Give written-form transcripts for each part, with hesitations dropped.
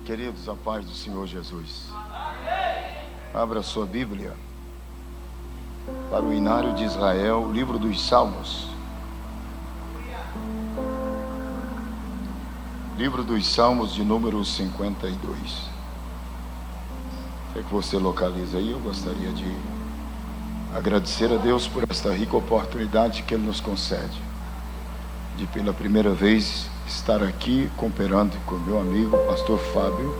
Queridos, a paz do Senhor Jesus. Abra sua Bíblia para o Inário de Israel, livro dos Salmos. Livro dos Salmos de número 52. Quer que você localize aí? Eu gostaria de agradecer a Deus por esta rica oportunidade que Ele nos concede, de pela primeira vez estar aqui cooperando com meu amigo pastor Fábio,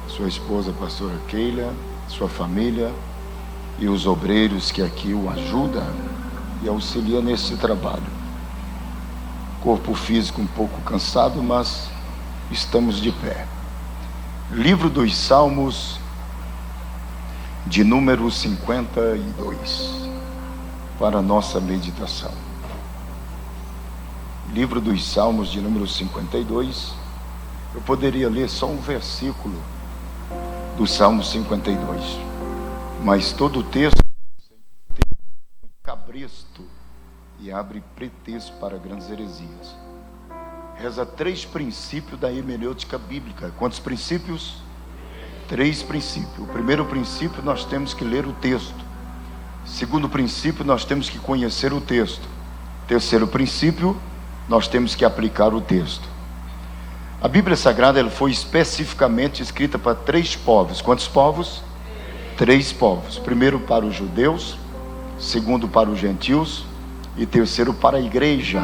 sua esposa pastora Keila, sua família e os obreiros que aqui o ajudam e auxiliam nesse trabalho. Corpo físico um pouco cansado, mas estamos de pé. Livro dos Salmos de número 52 para a nossa meditação. Livro dos Salmos de número 52. Eu poderia ler só um versículo do Salmo 52, mas todo o texto tem um cabresto e abre pretexto para grandes heresias. Reza 3 princípios da hermenêutica bíblica. Quantos princípios? 3 princípios. O primeiro princípio, nós temos que ler o texto. Segundo princípio, nós temos que conhecer o texto. Terceiro princípio, nós temos que aplicar o texto. A Bíblia Sagrada ela foi especificamente escrita para 3 povos. Quantos povos? 3 povos. Primeiro para os judeus, segundo para os gentios e terceiro para a igreja.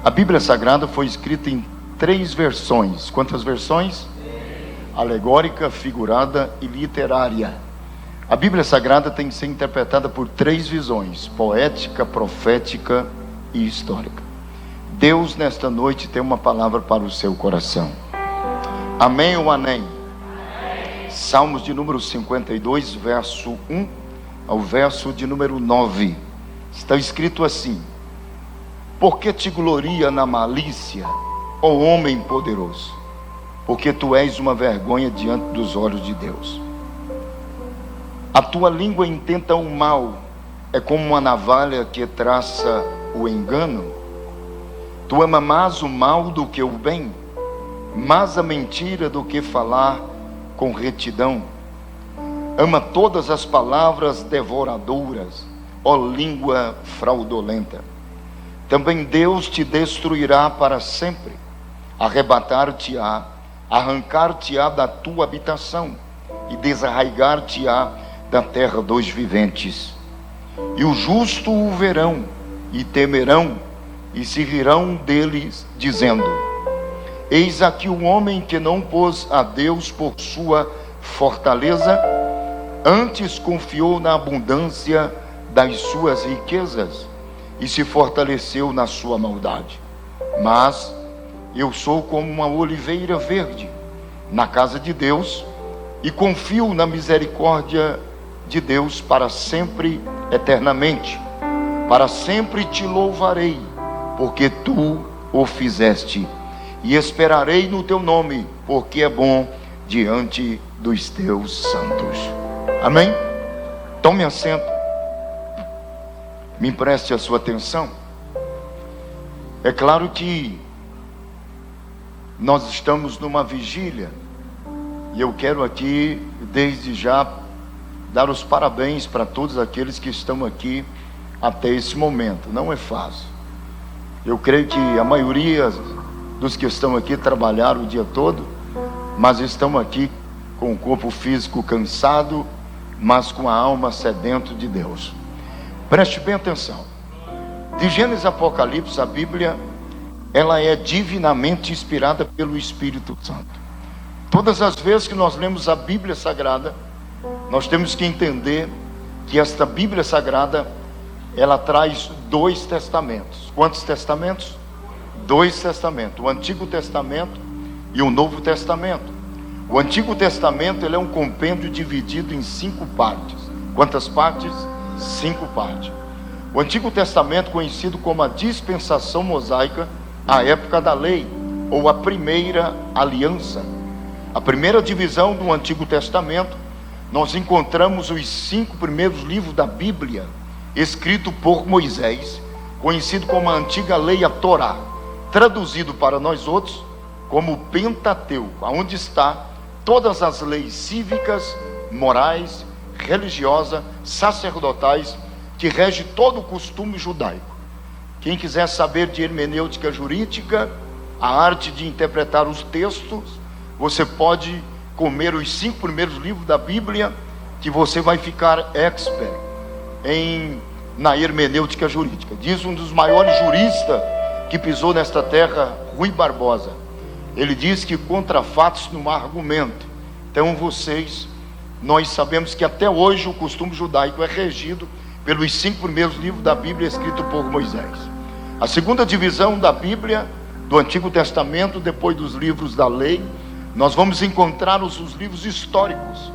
A Bíblia Sagrada foi escrita em 3 versões. Quantas versões? Alegórica, figurada e literária. A Bíblia Sagrada tem que ser interpretada por 3 visões: poética, profética e histórica. Deus nesta noite tem uma palavra para o seu coração. Amém ou amém? Salmos de número 52, verso 1 ao verso de número 9. Está escrito assim: por que te gloria na malícia, ó homem poderoso? Porque tu és uma vergonha diante dos olhos de Deus. A tua língua intenta o mal, é como uma navalha que traça o engano. Tu amas mais o mal do que o bem, mais a mentira do que falar com retidão. Ama todas as palavras devoradoras, ó língua fraudulenta. Também Deus te destruirá para sempre, arrebatar-te-á, arrancar-te-á da tua habitação e desarraigar-te-á da terra dos viventes. E o justo o verão e temerão e se rirão deles, dizendo: eis aqui o homem que não pôs a Deus por sua fortaleza, antes confiou na abundância das suas riquezas e se fortaleceu na sua maldade. Mas eu sou como uma oliveira verde na casa de Deus e confio na misericórdia de Deus para sempre, eternamente. Para sempre te louvarei, porque tu o fizeste, e esperarei no teu nome, porque é bom diante dos teus santos. Amém? Tome assento, me empreste a sua atenção. É claro que nós estamos numa vigília, e eu quero aqui, desde já, dar os parabéns para todos aqueles que estão aqui até esse momento. Não é fácil. Eu creio que a maioria dos que estão aqui trabalharam o dia todo, mas estão aqui com o corpo físico cansado, mas com a alma sedento de Deus. Preste bem atenção. De Gênesis a Apocalipse, a Bíblia, ela é divinamente inspirada pelo Espírito Santo. Todas as vezes que nós lemos a Bíblia Sagrada, nós temos que entender que esta Bíblia Sagrada, ela traz 2 testamentos. Quantos testamentos? 2 testamentos. O Antigo Testamento e o Novo Testamento. O Antigo Testamento ele é um compêndio dividido em 5 partes. Quantas partes? 5 partes. O Antigo Testamento, conhecido como a dispensação mosaica, a época da lei, ou a primeira aliança. A primeira divisão do Antigo Testamento, nós encontramos os 5 primeiros livros da Bíblia, escrito por Moisés, conhecido como a antiga lei, a Torá, traduzido para nós outros como o Pentateuco, onde está todas as leis cívicas, morais, religiosas, sacerdotais, que rege todo o costume judaico. Quem quiser saber de hermenêutica jurídica, a arte de interpretar os textos, você pode comer os 5 primeiros livros da Bíblia, que você vai ficar expert na hermenêutica jurídica. Diz um dos maiores juristas que pisou nesta terra, Rui Barbosa. Ele diz que contra fatos não há argumento. Então nós sabemos que até hoje o costume judaico é regido pelos 5 primeiros livros da Bíblia escritos por Moisés. A segunda divisão da Bíblia, do Antigo Testamento, depois dos livros da lei, nós vamos encontrar os livros históricos.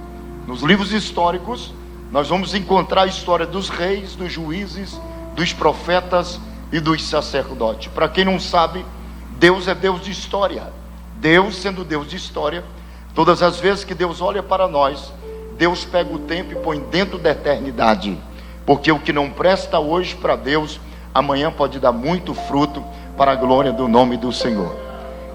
Nos livros históricos, nós vamos encontrar a história dos reis, dos juízes, dos profetas e dos sacerdotes. Para quem não sabe, Deus é Deus de história. Deus, sendo Deus de história, todas as vezes que Deus olha para nós, Deus pega o tempo e põe dentro da eternidade. Porque o que não presta hoje para Deus, amanhã pode dar muito fruto para a glória do nome do Senhor.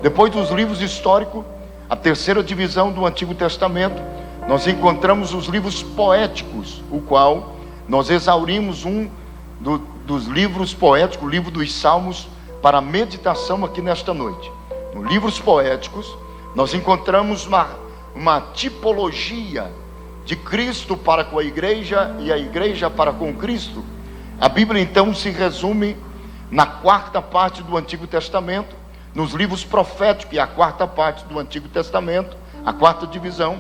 Depois dos livros históricos, a terceira divisão do Antigo Testamento, nós encontramos os livros poéticos, o qual nós exaurimos dos livros poéticos, o livro dos Salmos, para meditação aqui nesta noite. Nos livros poéticos, nós encontramos uma tipologia de Cristo para com a igreja e a igreja para com Cristo. A Bíblia então se resume na 4ª parte do Antigo Testamento, nos livros proféticos, e a 4ª parte do Antigo Testamento, a 4ª divisão,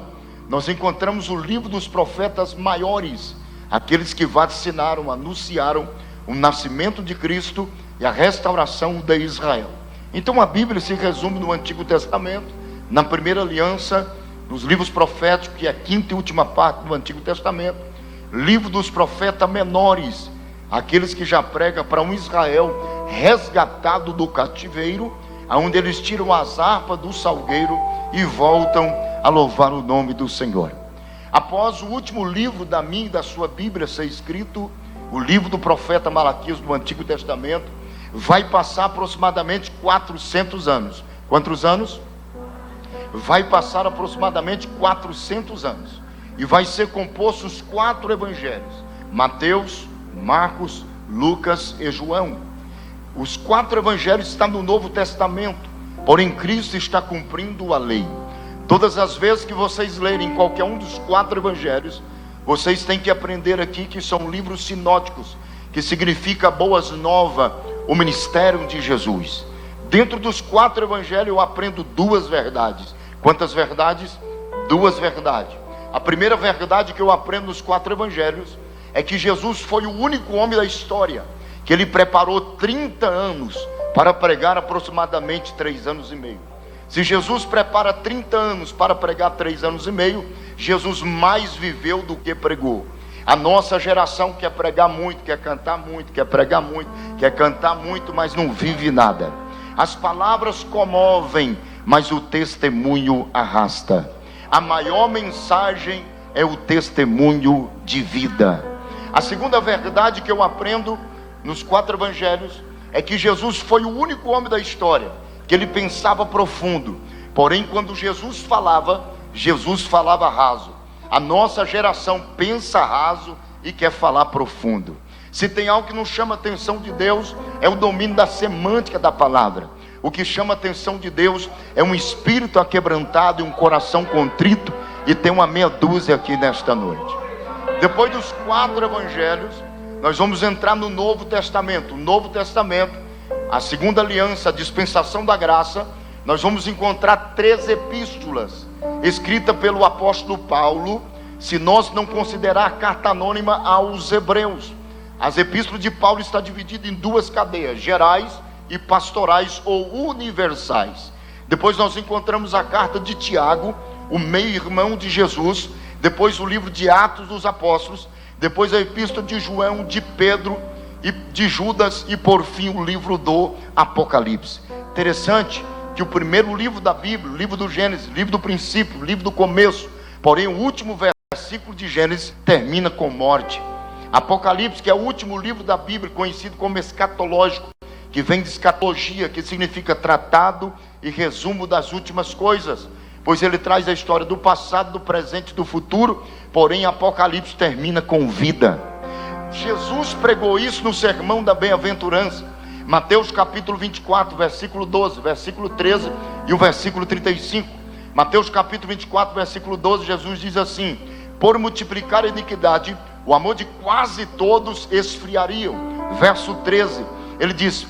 nós encontramos o livro dos profetas maiores, aqueles que vacinaram, anunciaram o nascimento de Cristo e a restauração de Israel. Então a Bíblia se resume no Antigo Testamento, na primeira aliança, nos livros proféticos, que é a 5ª e última parte do Antigo Testamento, livro dos profetas menores, aqueles que já pregam para um Israel resgatado do cativeiro, aonde eles tiram as harpas do salgueiro e voltam a louvar o nome do Senhor. Após o último livro da minha e da sua Bíblia ser escrito, o livro do profeta Malaquias do Antigo Testamento, vai passar aproximadamente 400 anos. Quantos anos? Vai passar aproximadamente 400 anos. E vai ser composto os 4 evangelhos: Mateus, Marcos, Lucas e João. Os 4 evangelhos estão no Novo Testamento, porém Cristo está cumprindo a lei. Todas as vezes que vocês lerem qualquer um dos 4 evangelhos, vocês têm que aprender aqui que são livros sinóticos, que significa boas novas, o ministério de Jesus. Dentro dos 4 evangelhos eu aprendo 2 verdades. Quantas verdades? 2 verdades. A primeira verdade que eu aprendo nos 4 evangelhos é que Jesus foi o único homem da história que ele preparou 30 anos para pregar aproximadamente 3 anos e meio. Se Jesus prepara 30 anos para pregar 3 anos e meio, Jesus mais viveu do que pregou. A nossa geração quer pregar muito, quer cantar muito, quer pregar muito, quer cantar muito, mas não vive nada. As palavras comovem, mas o testemunho arrasta. A maior mensagem é o testemunho de vida. A segunda verdade que eu aprendo nos 4 evangelhos é que Jesus foi o único homem da história que ele pensava profundo. Porém, quando Jesus falava raso. A nossa geração pensa raso e quer falar profundo. Se tem algo que não chama a atenção de Deus, é o domínio da semântica da palavra. O que chama a atenção de Deus é um espírito aquebrantado e um coração contrito, e tem uma meia dúzia aqui nesta noite. Depois dos 4 evangelhos, nós vamos entrar no Novo Testamento. O Novo Testamento, a segunda aliança, a dispensação da graça, nós vamos encontrar 3 epístolas escritas pelo apóstolo Paulo, se nós não considerar a carta anônima aos Hebreus. As epístolas de Paulo estão divididas em 2 cadeias, gerais e pastorais ou universais. Depois nós encontramos a carta de Tiago, o meio-irmão de Jesus. Depois o livro de Atos dos Apóstolos. Depois a epístola de João, de Pedro e de Judas. E por fim o livro do Apocalipse. Interessante que o primeiro livro da Bíblia, o livro do Gênesis, livro do princípio, livro do começo, porém o último versículo de Gênesis termina com morte. Apocalipse, que é o último livro da Bíblia, conhecido como escatológico, que vem de escatologia, que significa tratado e resumo das últimas coisas, pois ele traz a história do passado, do presente e do futuro, porém Apocalipse termina com vida. Jesus pregou isso no sermão da bem-aventurança, Mateus capítulo 24, versículo 12, versículo 13 e o versículo 35. Mateus capítulo 24, versículo 12, Jesus diz assim: por multiplicar a iniquidade, o amor de quase todos esfriariam. Verso 13, ele diz: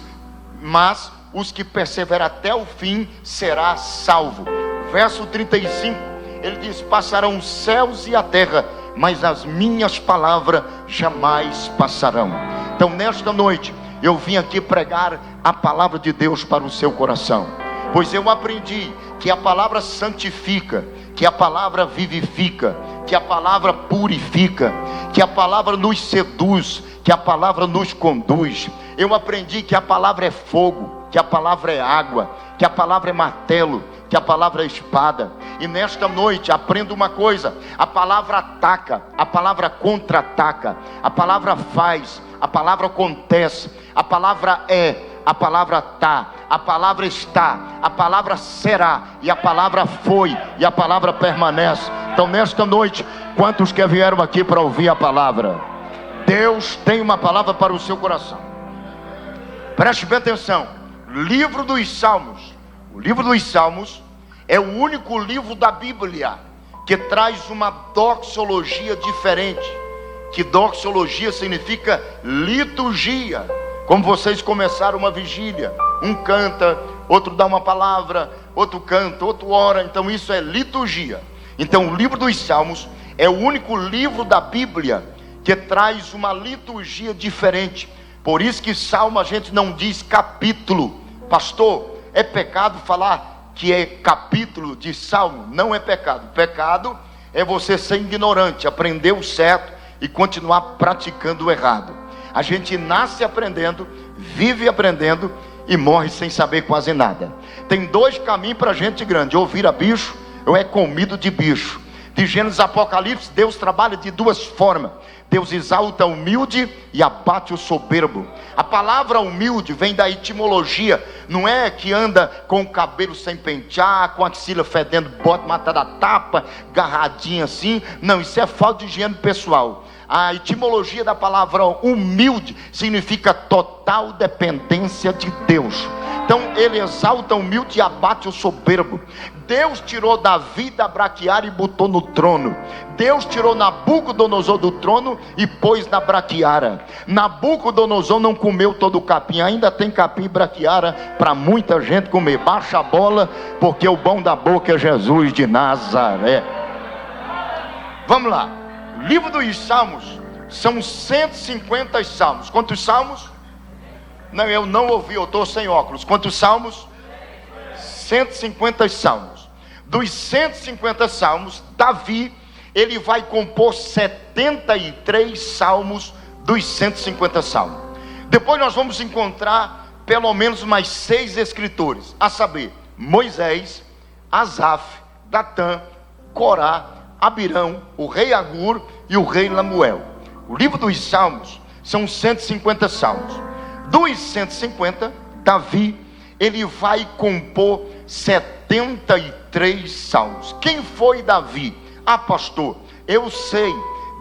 mas os que perseveram até o fim será salvo. Verso 35, ele diz: passarão os céus e a terra, mas as minhas palavras jamais passarão. Então nesta noite eu vim aqui pregar a palavra de Deus para o seu coração, pois eu aprendi que a palavra santifica, que a palavra vivifica, que a palavra purifica, que a palavra nos seduz, que a palavra nos conduz. Eu aprendi que a palavra é fogo, que a palavra é água, que a palavra é martelo, que a palavra é espada. E nesta noite aprenda uma coisa: a palavra ataca, a palavra contra-ataca, a palavra faz, a palavra acontece, a palavra é, a palavra tá, a palavra está, a palavra será, e a palavra foi, e a palavra permanece. Então nesta noite, quantos que vieram aqui para ouvir a palavra? Deus tem uma palavra para o seu coração. Preste bem atenção. Livro dos Salmos. O livro dos Salmos é o único livro da Bíblia que traz uma doxologia diferente. Que doxologia significa liturgia. Como vocês começaram uma vigília, um canta, outro dá uma palavra, outro canta, outro ora. Então isso é liturgia. Então o livro dos Salmos é o único livro da Bíblia que traz uma liturgia diferente. Por isso que Salmo a gente não diz capítulo. Pastor, é pecado falar que é capítulo de Salmo? Não é pecado. Pecado é você ser ignorante, aprender o certo e continuar praticando o errado. A gente nasce aprendendo, vive aprendendo e morre sem saber quase nada. Tem dois caminhos para gente grande: ou vira bicho ou é comido de bicho. De Gênesis a Apocalipse, Deus trabalha de duas formas. Deus exalta o humilde e abate o soberbo. A palavra humilde vem da etimologia. Não é que anda com o cabelo sem pentear, com a axila fedendo, bota matada a tapa, garradinha assim. Não, isso é falta de higiene pessoal. A etimologia da palavra humilde significa total dependência de Deus. Então ele exalta o humilde e abate o soberbo. Deus tirou Davi da braquiária e botou no trono. Deus tirou Nabucodonosor do trono e pôs na braquiária. Nabucodonosor não comeu todo o capim. Ainda tem capim e braquiária para muita gente comer. Baixa a bola, porque o bom da boca é Jesus de Nazaré. Vamos lá. Livro dos Salmos são 150 salmos. Quantos salmos? Não, eu não ouvi, eu estou sem óculos. Quantos salmos? 150 salmos. Dos 150 salmos, Davi, ele vai compor 73 salmos dos 150 salmos. Depois nós vamos encontrar pelo menos mais 6 escritores, a saber, Moisés, Asaf, Datã, Corá, Abirão, o rei Agur e o rei Lamuel. O livro dos Salmos são 150 salmos. Dos 150, Davi, ele vai compor 73 salmos. Quem foi Davi? Ah, pastor, eu sei,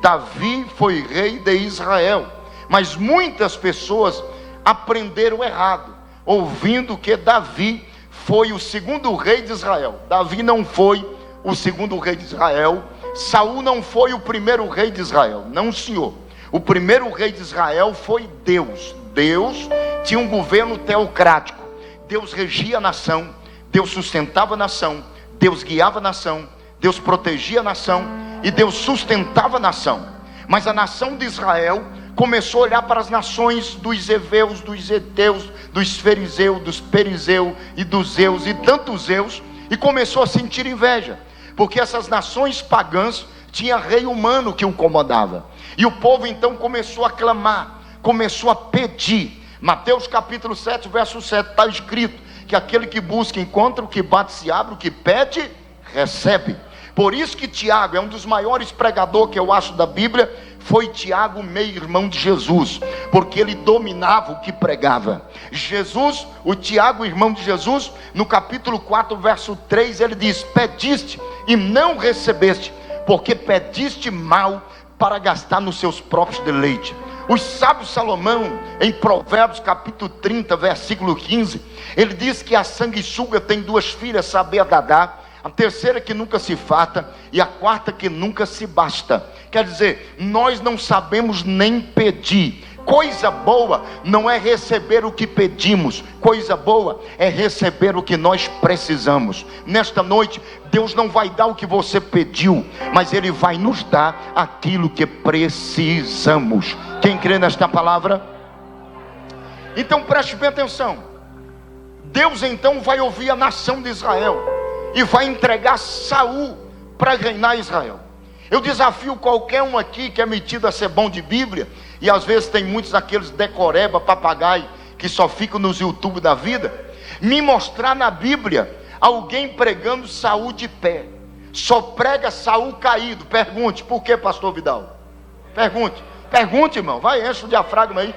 Davi foi rei de Israel, mas muitas pessoas aprenderam errado, ouvindo que Davi foi o segundo rei de Israel. Davi não foi o segundo rei de Israel. Saul não foi o primeiro rei de Israel. Não, senhor. O primeiro rei de Israel foi Deus. Deus tinha um governo teocrático. Deus regia a nação, Deus sustentava a nação, Deus guiava a nação, Deus protegia a nação e Deus sustentava a nação. Mas a nação de Israel começou a olhar para as nações dos heveus, dos heteus, dos fariseus, dos perizeus e dos zeus e tantos zeus, e começou a sentir inveja, porque essas nações pagãs tinham rei humano que o comandava. E o povo então começou a clamar, começou a pedir. Mateus capítulo 7, verso 7, está escrito que aquele que busca encontra, o que bate se abre, o que pede recebe. Por isso que Tiago é um dos maiores pregadores que eu acho da Bíblia, foi Tiago, meio-irmão de Jesus, porque ele dominava o que pregava. Jesus, o Tiago, irmão de Jesus, no capítulo 4, verso 3, ele diz: pediste e não recebeste, porque pediste mal para gastar nos seus próprios deleites. O sábio Salomão, em Provérbios capítulo 30, versículo 15, ele diz que a sanguessuga tem duas filhas, saber a Dadá, a terceira que nunca se farta, e a quarta que nunca se basta. Quer dizer, nós não sabemos nem pedir. Coisa boa não é receber o que pedimos, coisa boa é receber o que nós precisamos. Nesta noite, Deus não vai dar o que você pediu, mas Ele vai nos dar aquilo que precisamos. Quem crê nesta palavra? Então preste bem atenção. Deus então vai ouvir a nação de Israel e vai entregar Saul para reinar Israel. Eu desafio qualquer um aqui que é metido a ser bom de Bíblia, e às vezes tem muitos daqueles decoreba, papagaio, que só ficam nos YouTube da vida, me mostrar na Bíblia alguém pregando Saul de pé. Só prega Saul caído. Pergunte: por que, pastor Vidal? Pergunte, irmão, vai, enche o diafragma aí.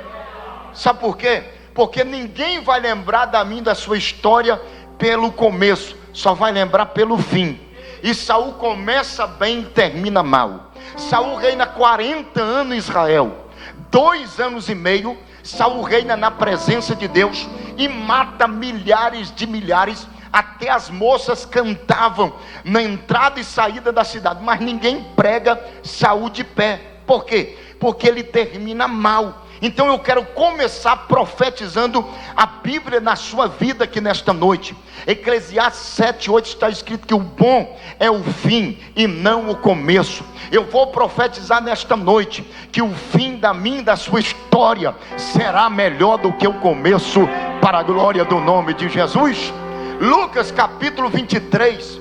Sabe por quê? Porque ninguém vai lembrar da sua história pelo começo, só vai lembrar pelo fim. E Saul começa bem e termina mal. Saul reina 40 anos em Israel. 2 anos e meio, Saul reina na presença de Deus e mata milhares de milhares. Até as moças cantavam na entrada e saída da cidade. Mas ninguém prega Saul de pé. Por quê? Porque ele termina mal. Então eu quero começar profetizando a Bíblia na sua vida aqui nesta noite. Eclesiastes 7:8 está escrito que o bom é o fim e não o começo. Eu vou profetizar nesta noite que o fim da minha e da sua história será melhor do que o começo, para a glória do nome de Jesus. Lucas capítulo 23,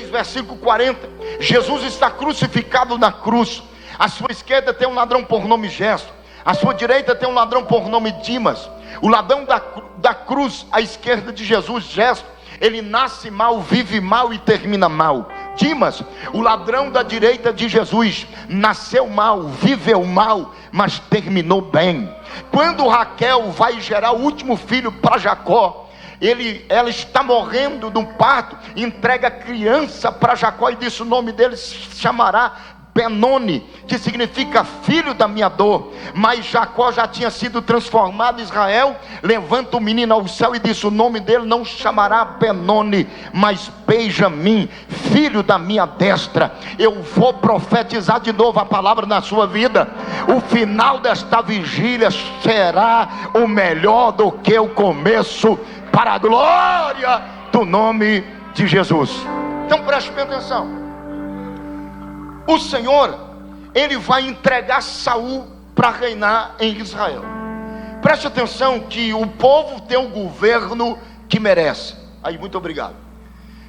versículo 40. Jesus está crucificado na cruz. À sua esquerda tem um ladrão por nome Gesto, à sua direita tem um ladrão por nome Dimas. O ladrão da cruz à esquerda de Jesus, Gesto, ele nasce mal, vive mal e termina mal. Dimas, o ladrão da direita de Jesus, nasceu mal, viveu mal, mas terminou bem. Quando Raquel vai gerar o último filho para Jacó, ela está morrendo no parto, entrega a criança para Jacó e disse: o nome dele se chamará Benoni, que significa filho da minha dor. Mas Jacó já tinha sido transformado em Israel. Levanta o menino ao céu e disse: o nome dele não chamará Benoni, mas Benjamim, filho da minha destra. Eu vou profetizar de novo a palavra na sua vida. O final desta vigília será o melhor do que o começo, para a glória do nome de Jesus. Então preste bem atenção. O Senhor, Ele vai entregar Saul para reinar em Israel. Preste atenção que o povo tem um governo que merece. Aí, muito obrigado.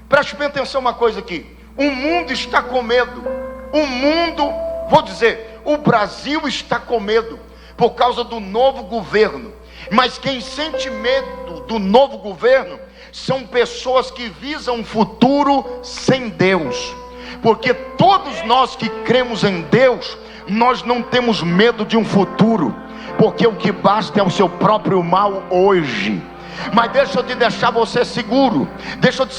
Preste bem atenção uma coisa aqui. O mundo está com medo. O Brasil está com medo por causa do novo governo. Mas quem sente medo do novo governo são pessoas que visam um futuro sem Deus. Porque todos nós que cremos em Deus, nós não temos medo de um futuro, porque o que basta é o seu próprio mal hoje. Mas deixa eu te deixar você seguro, deixa eu te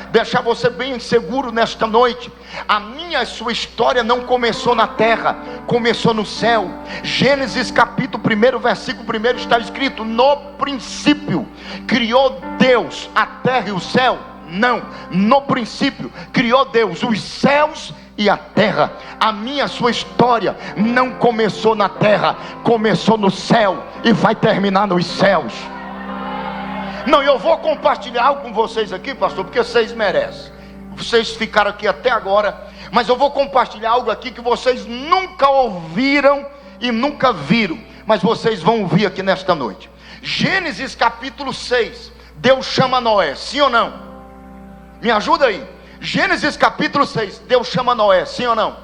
deixar você bem seguro nesta noite. A minha e a sua história não começou na terra, começou no céu. Gênesis capítulo 1, versículo 1 está escrito: no princípio criou Deus a terra e o céu. Não, no princípio criou Deus os céus e a terra. A minha, a sua história não começou na terra, começou no céu e vai terminar nos céus. Não, eu vou compartilhar algo com vocês aqui, pastor, porque vocês merecem. Vocês ficaram aqui até agora, mas eu vou compartilhar algo aqui que vocês nunca ouviram e nunca viram, mas vocês vão ouvir aqui nesta noite. Gênesis capítulo 6, Deus chama Noé, sim ou não? Me ajuda aí. Gênesis capítulo 6, Deus chama Noé, sim ou não?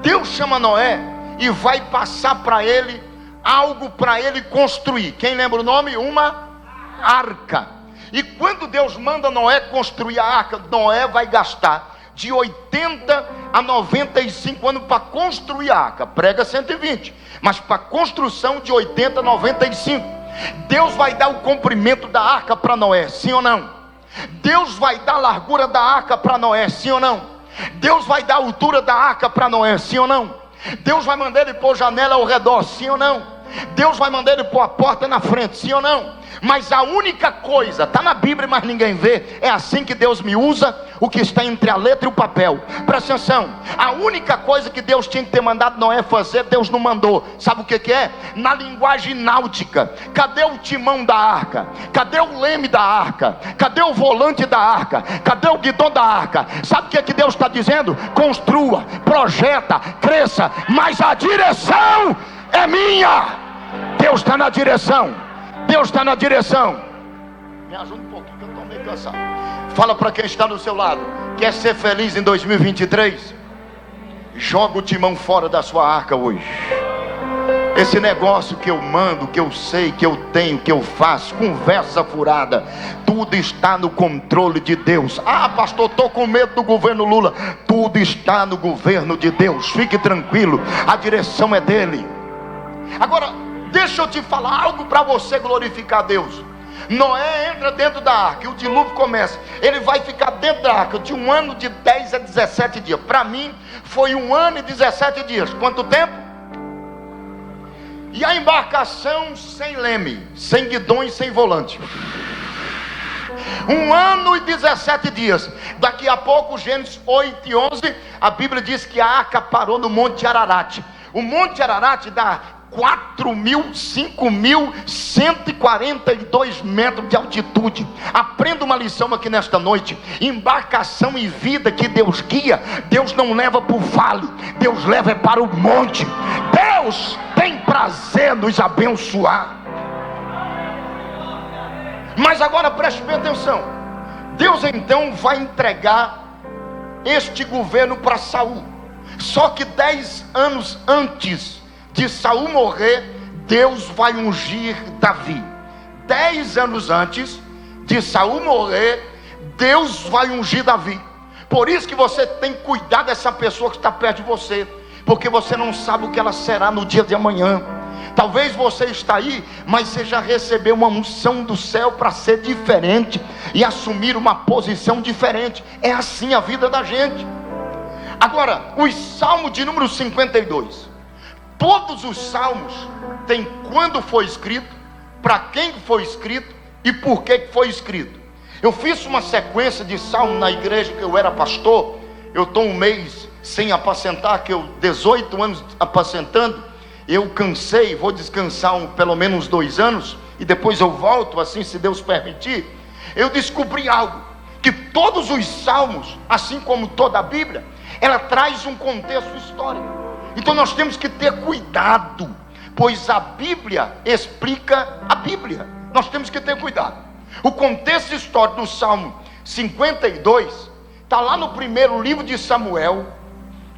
Deus chama Noé e vai passar para ele algo para ele construir. Quem lembra o nome? Uma arca. E quando Deus manda Noé construir a arca, Noé vai gastar de 80 a 95 anos para construir a arca. Prega 120, mas para construção de 80 a 95. Deus vai dar o comprimento da arca para Noé, sim ou não? Deus vai dar a largura da arca para Noé, sim ou não? Deus vai dar a altura da arca para Noé, sim ou não? Deus vai mandar ele pôr janela ao redor, sim ou não? Deus vai mandar ele pôr a porta na frente, sim ou não? Mas a única coisa, está na Bíblia, mas ninguém vê, é assim que Deus me usa, o que está entre a letra e o papel. Presta atenção, a única coisa que Deus tinha que ter mandado Noé fazer, Deus não mandou. Sabe o que é? Na linguagem náutica, cadê o timão da arca? Cadê o leme da arca? Cadê o volante da arca? Cadê o guidão da arca? Sabe o que Deus está dizendo? Construa, projeta, cresça, mas a direção é minha. Deus está na direção. Deus está na direção. Me ajuda um pouquinho que eu estou meio cansado. Fala para quem está do seu lado: quer ser feliz em 2023? Joga o timão fora da sua arca hoje. Esse negócio que eu mando, que eu sei, que eu tenho, que eu faço, conversa furada, tudo está no controle de Deus. Ah, pastor, estou com medo do governo Lula. Tudo está no governo de Deus. Fique tranquilo, a direção é dele. Agora, deixa eu te falar algo para você glorificar a Deus. Noé entra dentro da arca e o dilúvio começa. Ele vai ficar dentro da arca de 1 ano de 10 a 17 dias. Para mim foi 1 ano e 17 dias. Quanto tempo? E a embarcação sem leme, sem guidão e sem volante. 1 ano e 17 dias. Daqui a pouco, Gênesis 8 e 11, a Bíblia diz que a arca parou no Monte Ararat. O Monte Ararat dá 5.142 metros de altitude. Aprenda uma lição aqui nesta noite: embarcação e vida que Deus guia, Deus não leva para o vale, Deus leva para o monte. Deus tem prazer nos abençoar. Mas agora preste bem atenção. Deus então vai entregar este governo para Saul. Só que 10 anos antes de Saul morrer, Deus vai ungir Davi. 10 anos antes de Saul morrer, Deus vai ungir Davi. Por isso que você tem que cuidar dessa pessoa que está perto de você, porque você não sabe o que ela será no dia de amanhã. Talvez você está aí, mas você já recebeu uma unção do céu para ser diferente e assumir uma posição diferente. É assim a vida da gente. Agora, os salmos de número 52, todos os salmos têm quando foi escrito, para quem foi escrito e por que foi escrito. Eu fiz uma sequência de salmos na igreja que eu era pastor. Eu estou 1 mês sem apacentar, que eu 18 anos apacentando. Eu cansei, vou descansar pelo menos 2 anos e depois eu volto, assim, se Deus permitir. Eu descobri algo, que todos os salmos, assim como toda a Bíblia, ela traz um contexto histórico. Então nós temos que ter cuidado, pois a Bíblia explica a Bíblia. Nós temos que ter cuidado. O contexto histórico do Salmo 52 está lá no primeiro livro de Samuel,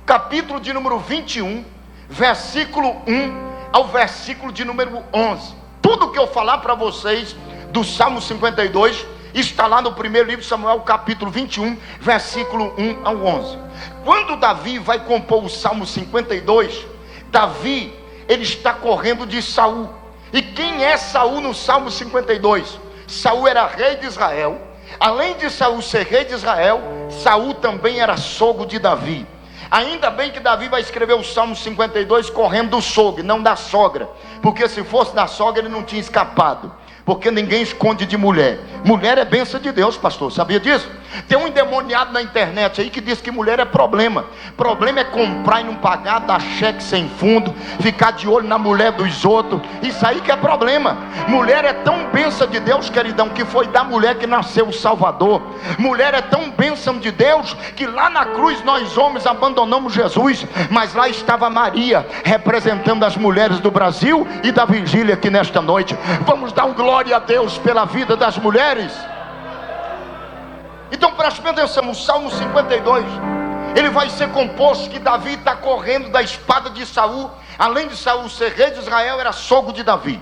capítulo de número 21, versículo 1 ao versículo de número 11. Tudo que eu falar para vocês do Salmo 52 está lá no primeiro livro de Samuel, capítulo 21, versículo 1 ao 11. Quando Davi vai compor o Salmo 52, Davi, ele está correndo de Saul. E quem é Saul no Salmo 52? Saul era rei de Israel. Além de Saul ser rei de Israel, Saul também era sogro de Davi. Ainda bem que Davi vai escrever o Salmo 52 correndo do sogro, não da sogra, porque se fosse da sogra ele não tinha escapado, porque ninguém esconde de mulher. Mulher é bênção de Deus, pastor, sabia disso? Tem um endemoniado na internet aí que diz que mulher é problema. Problema é comprar e não pagar, dar cheque sem fundo, ficar de olho na mulher dos outros. Isso aí que é problema. Mulher é tão bênção de Deus, queridão, que foi da mulher que nasceu o Salvador. Mulher é tão bênção de Deus que lá na cruz nós homens abandonamos Jesus, mas lá estava Maria representando as mulheres do Brasil e da vigília aqui nesta noite. Vamos dar um glória a Deus pela vida das mulheres. Então preste atenção, o Salmo 52, ele vai ser composto que Davi está correndo da espada de Saul. Além de Saul ser rei de Israel, era sogro de Davi.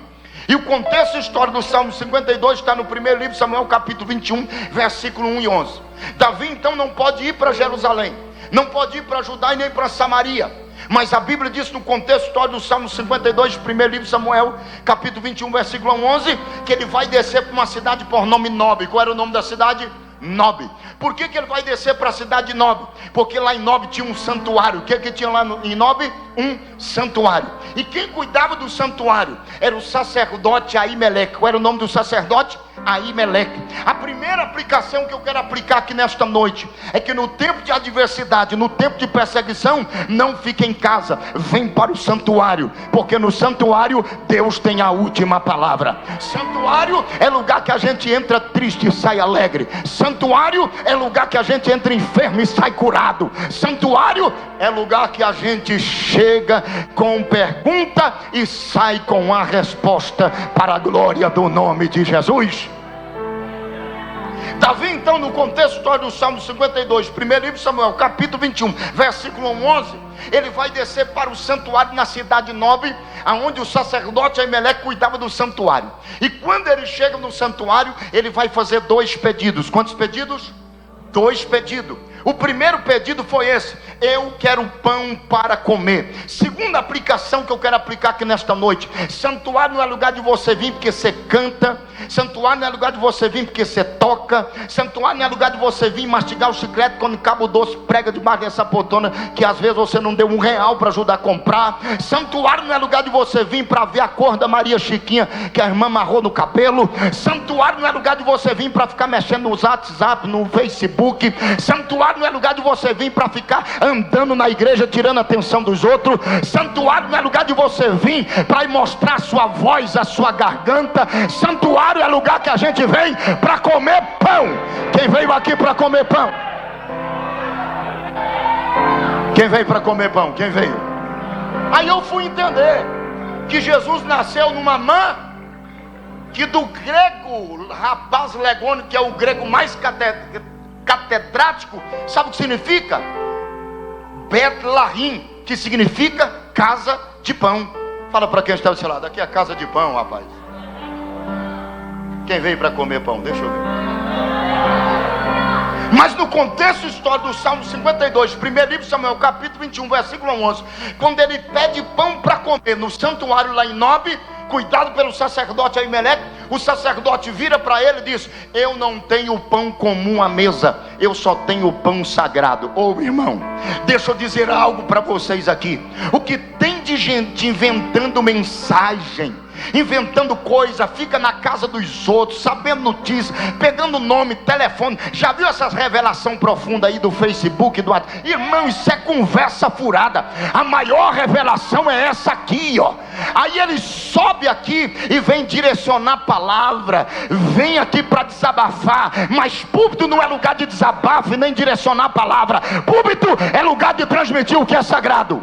E o contexto histórico do Salmo 52 está no primeiro livro de Samuel, capítulo 21, versículo 1 e 11. Davi então não pode ir para Jerusalém, não pode ir para Judá e nem para Samaria. Mas a Bíblia diz no contexto histórico do Salmo 52, primeiro livro de Samuel, capítulo 21, versículo 11, que ele vai descer para uma cidade por nome Nob. Qual era o nome da cidade? Nob. Por que ele vai descer para a cidade de Nob? Porque lá em Nob tinha um santuário. O que tinha lá em Nob? Um santuário. E quem cuidava do santuário era o sacerdote Aimeleque. Qual era o nome do sacerdote? Aimeleque. A primeira aplicação que eu quero aplicar aqui nesta noite é que no tempo de adversidade, no tempo de perseguição, não fique em casa, vem para o santuário, porque no santuário Deus tem a última palavra. Santuário é lugar que a gente entra triste e sai alegre. Santuário é lugar que a gente entra enfermo e sai curado. Santuário é lugar que a gente chega com pergunta e sai com a resposta, para a glória do nome de Jesus. Davi então, no contexto histórico do Salmo 52, primeiro livro de Samuel, capítulo 21, versículo 11, ele vai descer para o santuário na cidade de Nob, aonde o sacerdote Aimeleque cuidava do santuário. E quando ele chega no santuário, ele vai fazer 2 pedidos. Quantos pedidos? 2 pedidos. O primeiro pedido foi esse: eu quero pão para comer. Segunda aplicação que eu quero aplicar aqui nesta noite: santuário não é lugar de você vir porque você canta, santuário não é lugar de você vir porque você toca, santuário não é lugar de você vir mastigar o chiclete quando Cabo Doce prega debaixo dessa poltrona que às vezes você não deu R$1 para ajudar a comprar. Santuário não é lugar de você vir para ver a cor da Maria Chiquinha que a irmã amarrou no cabelo. Santuário não é lugar de você vir para ficar mexendo no WhatsApp, no Facebook. Santuário não é lugar de você vir para ficar andando na igreja tirando a atenção dos outros. Santuário não é lugar de você vir para mostrar a sua voz, a sua garganta. Santuário é lugar que a gente vem para comer pão. Quem veio aqui para comer pão? Quem veio para comer pão? Quem veio? Aí eu fui entender que Jesus nasceu numa mãe que do grego rapaz legônio, que é o grego mais catedrático, sabe o que significa? Betlahim, que significa casa de pão. Fala para quem está do seu lado: aqui é a casa de pão, rapaz. Quem veio para comer pão? Deixa eu ver. Mas no contexto histórico do Salmo 52, primeiro livro de Samuel, capítulo 21, versículo 11, quando ele pede pão para comer no santuário lá em Nob, cuidado pelo sacerdote Aimeleque, o sacerdote vira para ele e diz: eu não tenho pão comum à mesa, eu só tenho pão sagrado. Ô irmão, deixa eu dizer algo para vocês aqui. O que tem de gente inventando mensagem, inventando coisa, fica na casa dos outros, sabendo notícias, pegando nome, telefone. Já viu essas revelações profundas aí do Facebook, do WhatsApp? Irmão, isso é conversa furada. A maior revelação é essa aqui, ó. Aí ele sobe aqui e vem direcionar a palavra, vem aqui para desabafar. Mas púlpito não é lugar de desabafo e nem direcionar a palavra. Púlpito é lugar de transmitir o que é sagrado.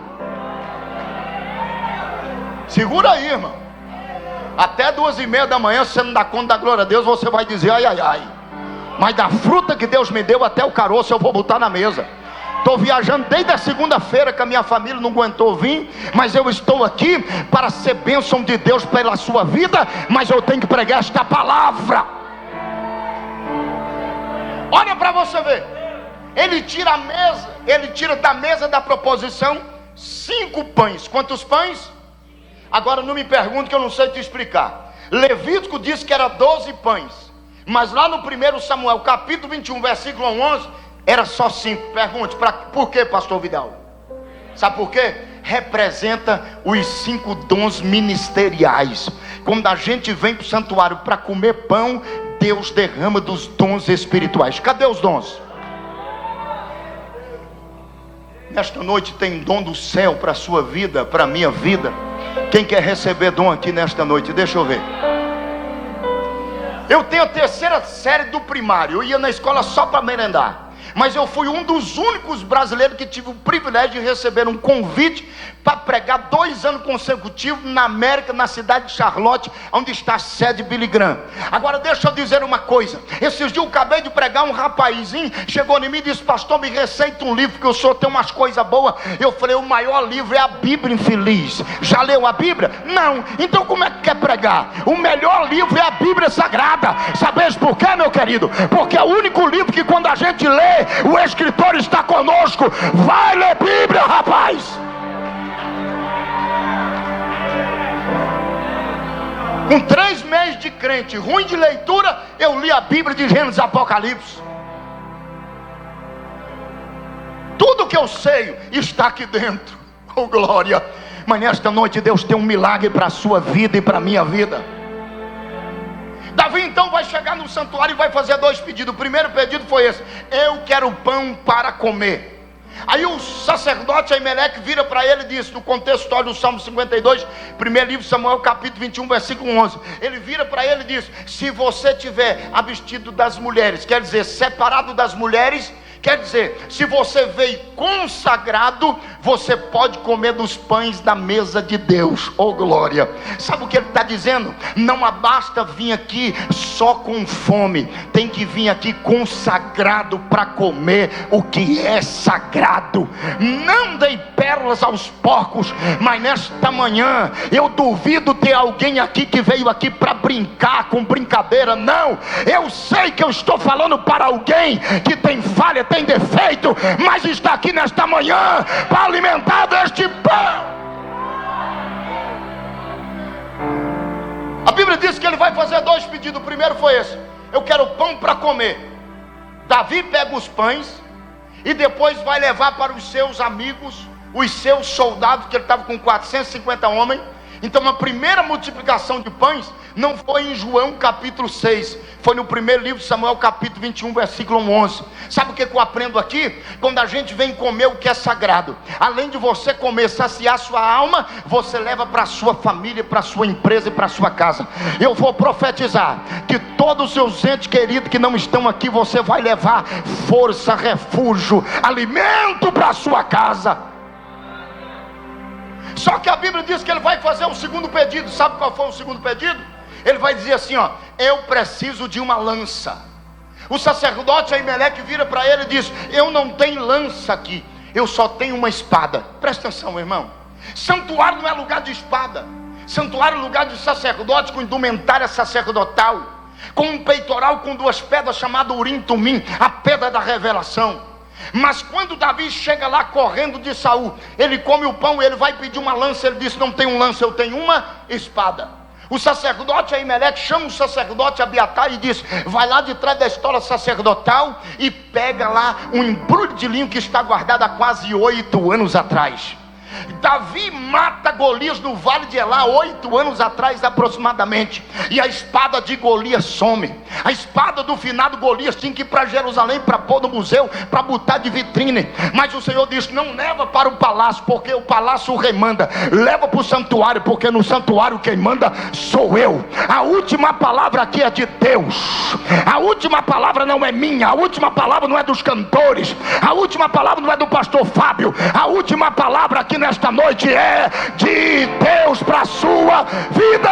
Segura aí, irmão. Até 2h30 da manhã, se você não dá conta da glória a Deus, você vai dizer ai, ai, ai. Mas da fruta que Deus me deu, até o caroço eu vou botar na mesa. Estou viajando desde a segunda-feira, que a minha família não aguentou vir, mas eu estou aqui para ser bênção de Deus pela sua vida, mas eu tenho que pregar esta palavra. Olha para você ver. Ele tira a mesa, ele tira da mesa da proposição 5 pães. Quantos pães? Agora não me pergunte que eu não sei te explicar. Levítico diz que era 12 pães, mas lá no 1 Samuel capítulo 21 versículo 11 era só 5. Pergunte, por que, pastor Vidal? Sabe por quê? Representa os 5 dons ministeriais. Quando a gente vem para o santuário para comer pão, Deus derrama dos dons espirituais. Cadê os dons? Nesta noite tem dom do céu para a sua vida, para a minha vida. Quem quer receber dom aqui nesta noite? Deixa eu ver. Eu tenho a 3ª série do primário. Eu ia na escola só para merendar, mas eu fui um dos únicos brasileiros que tive o privilégio de receber um convite para pregar 2 anos consecutivos na América, na cidade de Charlotte, onde está a sede Billy Graham. Agora deixa eu dizer uma coisa. Esses dias eu acabei de pregar, um rapazinho chegou em mim e disse: pastor, me receita um livro, que o senhor tem umas coisas boas. Eu falei: o maior livro é a Bíblia, infeliz. Já leu a Bíblia? Não. Então como é que quer pregar? O melhor livro é a Bíblia Sagrada. Sabes por quê, meu querido? Porque é o único livro que quando a gente lê, o escritor está conosco. Vai ler Bíblia, rapaz. Com 3 meses de crente, ruim de leitura, eu li a Bíblia de Gênesis e Apocalipse. Tudo que eu sei está aqui dentro. Oh glória. Mas nesta noite Deus tem um milagre para a sua vida e para a minha vida. Davi então vai chegar no santuário e vai fazer 2 pedidos. O primeiro pedido foi esse: eu quero pão para comer. Aí o sacerdote Aimeleque vira para ele e diz, no contexto histórico do Salmo 52, primeiro livro de Samuel, capítulo 21, versículo 11. Ele vira para ele e diz: se você tiver abstido das mulheres, quer dizer, separado das mulheres, quer dizer, se você veio consagrado, você pode comer dos pães da mesa de Deus. Oh glória. Sabe o que ele está dizendo? Não basta vir aqui só com fome, tem que vir aqui consagrado para comer o que é sagrado. Não dei pérolas aos porcos, mas nesta manhã eu duvido ter alguém aqui que veio aqui para brincar com brincadeira. Não, eu sei que eu estou falando para alguém que tem falha, tem defeito, mas está aqui nesta manhã para alimentar deste pão. A Bíblia diz que ele vai fazer 2 pedidos. O primeiro foi esse: eu quero pão para comer. Davi pega os pães e depois vai levar para os seus amigos, os seus soldados, que ele estava com 450 homens. Então a primeira multiplicação de pães não foi em João capítulo 6, foi no primeiro livro de Samuel capítulo 21, versículo 11. Sabe o que eu aprendo aqui? Quando a gente vem comer o que é sagrado, além de você comer, saciar sua alma, você leva para a sua família, para a sua empresa e para a sua casa. Eu vou profetizar que todos os seus entes queridos que não estão aqui, você vai levar força, refúgio, alimento para a sua casa. Só que a Bíblia diz que ele vai fazer um segundo pedido. Sabe qual foi o segundo pedido? Ele vai dizer assim, ó: eu preciso de uma lança. O sacerdote Aimeleque vira para ele e diz: eu não tenho lança aqui, eu só tenho uma espada. Presta atenção, irmão. Santuário não é lugar de espada. Santuário é lugar de sacerdote com indumentária sacerdotal, com um peitoral com 2 pedras chamado Urim Tumim, a pedra da revelação. Mas quando Davi chega lá correndo de Saul, ele come o pão, ele vai pedir uma lança. Ele diz: não tenho lança, eu tenho uma espada. O sacerdote Aimeleque chama o sacerdote Abiatar e diz: vai lá de trás da história sacerdotal e pega lá um embrulho de linho que está guardado há quase 8 anos atrás. Davi mata Golias no vale de Elá 8 anos atrás aproximadamente, e a espada de Golias some. A espada do finado Golias tinha que ir para Jerusalém para pôr no museu, para botar de vitrine. Mas o Senhor disse: não leva para o palácio, porque o palácio o rei manda. Leva para o santuário, porque no santuário quem manda sou eu. A última palavra aqui é de Deus. A última palavra não é minha, a última palavra não é dos cantores, a última palavra não é do pastor Fábio. A última palavra aqui nesta noite é de Deus para a sua vida.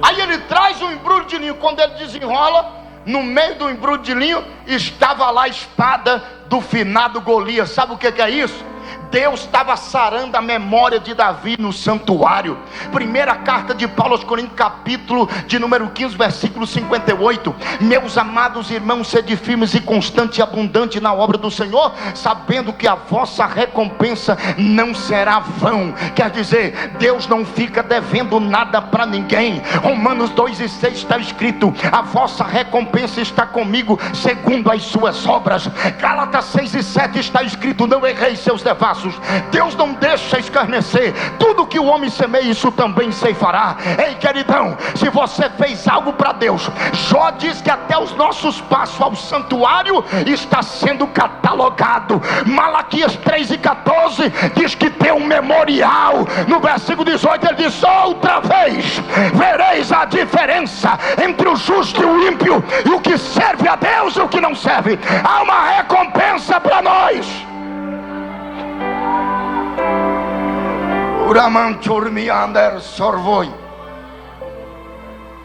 Aí ele traz um embrulho de linho. Quando ele desenrola, no meio do embrulho de linho estava lá a espada do finado Golias. Sabe o que é isso? Deus estava sarando a memória de Davi no santuário. Primeira carta de Paulo aos Coríntios, capítulo de número 15, versículo 58. Meus amados irmãos, sede firmes e constante e abundante na obra do Senhor, sabendo que a vossa recompensa não será vão. Quer dizer, Deus não fica devendo nada para ninguém. Romanos 2:6 está escrito: a vossa recompensa está comigo segundo as suas obras. Gálatas 6:7 está escrito: não errei seus devassos, acasos. Deus não deixa escarnecer. Tudo que o homem semeia, isso também ceifará. Ei, queridão, se você fez algo para Deus, Jó diz que até os nossos passos ao santuário está sendo catalogado. Malaquias 3:14 diz que tem um memorial. No versículo 18 ele diz: outra vez vereis a diferença entre o justo e o ímpio, e o que serve a Deus e o que não serve. Há uma recompensa para nós.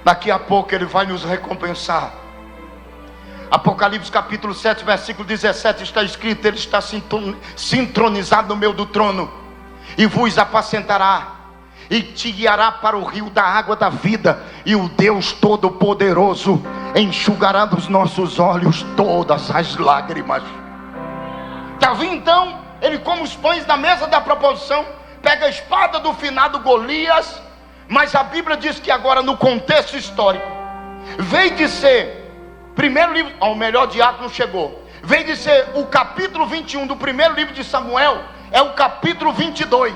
Daqui a pouco ele vai nos recompensar. Apocalipse capítulo 7, versículo 17 está escrito: ele está sintronizado no meio do trono, e vos apacentará, e te guiará para o rio da água da vida, e o Deus Todo-Poderoso enxugará dos nossos olhos todas as lágrimas. Davi então, ele come os pães na mesa da proposição, pega a espada do finado Golias, mas a Bíblia diz que agora no contexto histórico, veio de ser primeiro livro, ao melhor diácono chegou, veio de ser o capítulo 21 do primeiro livro de Samuel, é o capítulo 22.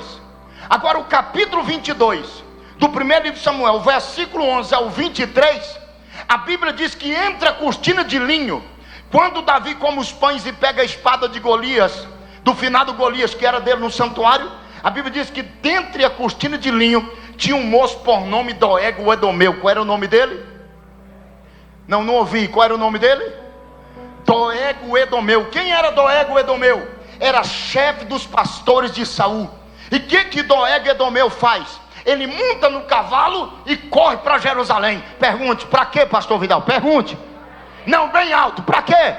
Agora o capítulo 22 do primeiro livro de Samuel, versículo 11 ao 23, a Bíblia diz que entre a cortina de linho, quando Davi come os pães e pega a espada de Golias, do finado Golias, que era dele no santuário, a Bíblia diz que dentre a cortina de linho tinha um moço por nome Doeg o Edomeu. Qual era o nome dele? Não ouvi. Qual era o nome dele? Doeg o Edomeu. Quem era Doeg o Edomeu? Era chefe dos pastores de Saul. E o que Doeg Edomeu faz? Ele monta no cavalo e corre para Jerusalém. Pergunte: para quê, pastor Vidal? Pergunte. Não, bem alto. Para quê?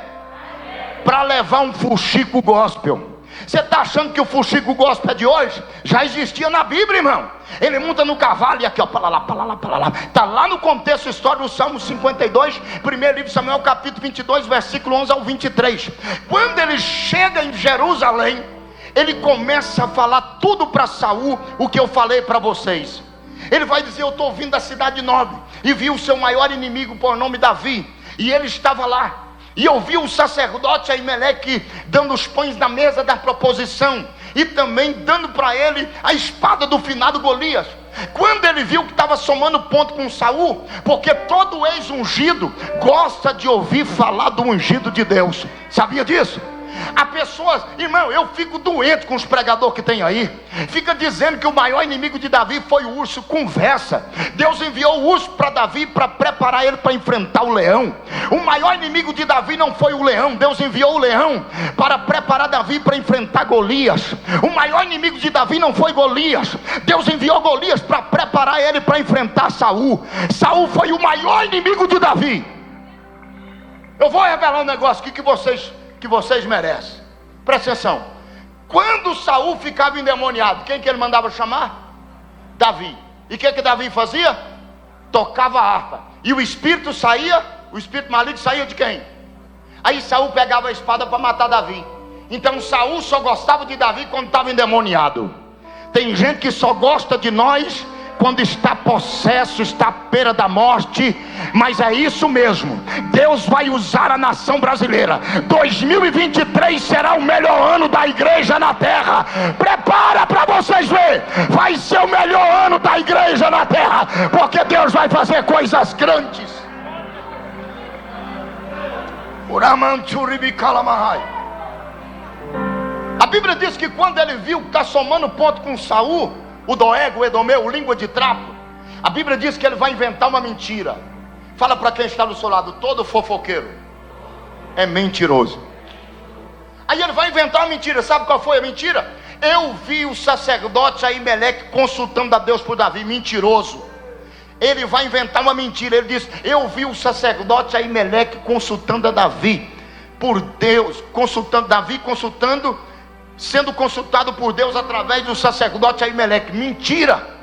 Para levar um fuxico gospel. Você está achando que o fuxico gospel é de hoje? Já existia na Bíblia, irmão. Ele monta no cavalo e aqui, ó, para lá. Está lá no contexto histórico do Salmo 52, primeiro livro de Samuel, capítulo 22, versículo 11 ao 23. Quando ele chega em Jerusalém, ele começa a falar tudo para Saul, o que eu falei para vocês. Ele vai dizer: eu estou vindo da cidade nobre, e vi o seu maior inimigo por nome Davi, e ele estava lá. E eu vi o sacerdote Aimeleque dando os pães na mesa da proposição, e também dando para ele a espada do finado Golias. Quando ele viu que estava somando ponto com Saul, porque todo ex-ungido gosta de ouvir falar do ungido de Deus. Sabia disso? Há pessoas, irmão, eu fico doente com os pregadores que tem aí, fica dizendo que o maior inimigo de Davi foi o urso. Conversa. Deus enviou o urso para Davi para preparar ele para enfrentar o leão. O maior inimigo de Davi não foi o leão. Deus enviou o leão para preparar Davi para enfrentar Golias. O maior inimigo de Davi não foi Golias. Deus enviou Golias para preparar ele para enfrentar Saul. Saul foi o maior inimigo de Davi. Eu vou revelar um negócio aqui que vocês merecem. Presta atenção. Quando Saul ficava endemoniado, quem que ele mandava chamar? Davi. E o que Davi fazia? Tocava a harpa. E o espírito saía, o espírito maligno saía de quem? Aí Saul pegava a espada para matar Davi. Então Saul só gostava de Davi quando estava endemoniado. Tem gente que só gosta de nós quando está possesso, está à beira da morte. Mas é isso mesmo, Deus vai usar a nação brasileira. 2023 será o melhor ano da igreja na terra. Prepara para vocês verem. Vai ser o melhor ano da igreja na terra, porque Deus vai fazer coisas grandes. A Bíblia diz que quando ele viu que está somando ponto com Saul, o Doeg, o Edomeu, o língua de trapo, a Bíblia diz que ele vai inventar uma mentira. Fala para quem está do seu lado: todo fofoqueiro é mentiroso. Aí ele vai inventar uma mentira. Sabe qual foi a mentira? Eu vi o sacerdote Aimeleque consultando a Deus por Davi. Mentiroso. Ele vai inventar uma mentira. Ele diz: eu vi o sacerdote Aimeleque consultando a Davi por Deus, consultando Davi, sendo consultado por Deus através do sacerdote Aimeleque. Mentira.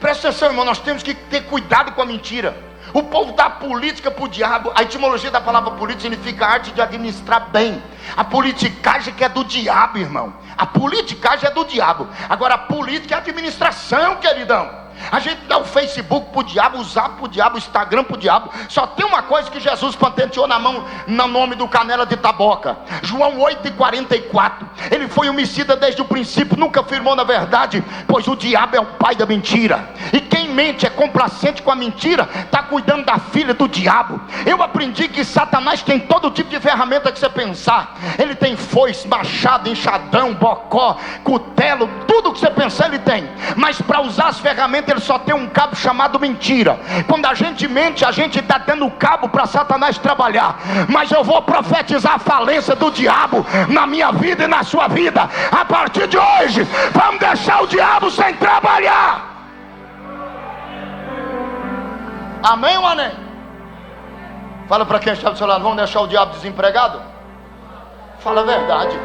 Presta atenção, irmão, nós temos que ter cuidado com a mentira. O povo dá política para o diabo. A etimologia da palavra política significa arte de administrar bem. A politicagem que é do diabo, irmão. A politicagem é do diabo. Agora a política é a administração, queridão. A gente dá o Facebook pro diabo, o Zap pro diabo, o Instagram pro diabo. Só tem uma coisa que Jesus patenteou na mão, no nome do Canela de Taboca. João 8,44. Ele foi homicida desde o princípio, nunca firmou na verdade, pois o diabo é o pai da mentira. E quem mente, é complacente com a mentira, está cuidando da filha do diabo. Eu aprendi que Satanás tem todo tipo de ferramenta que você pensar. Ele tem foice, machado, enxadão, bocó, cutelo, tudo que você pensar ele tem. Mas para usar as ferramentas ele só tem um cabo chamado mentira. Quando a gente mente, a gente está dando cabo para Satanás trabalhar. Mas eu vou profetizar a falência do diabo na minha vida e na sua vida. A partir de hoje, vamos deixar o diabo sem trabalhar. Amém ou amém? Fala para quem está do seu lado, vamos deixar o diabo desempregado? Fala a verdade.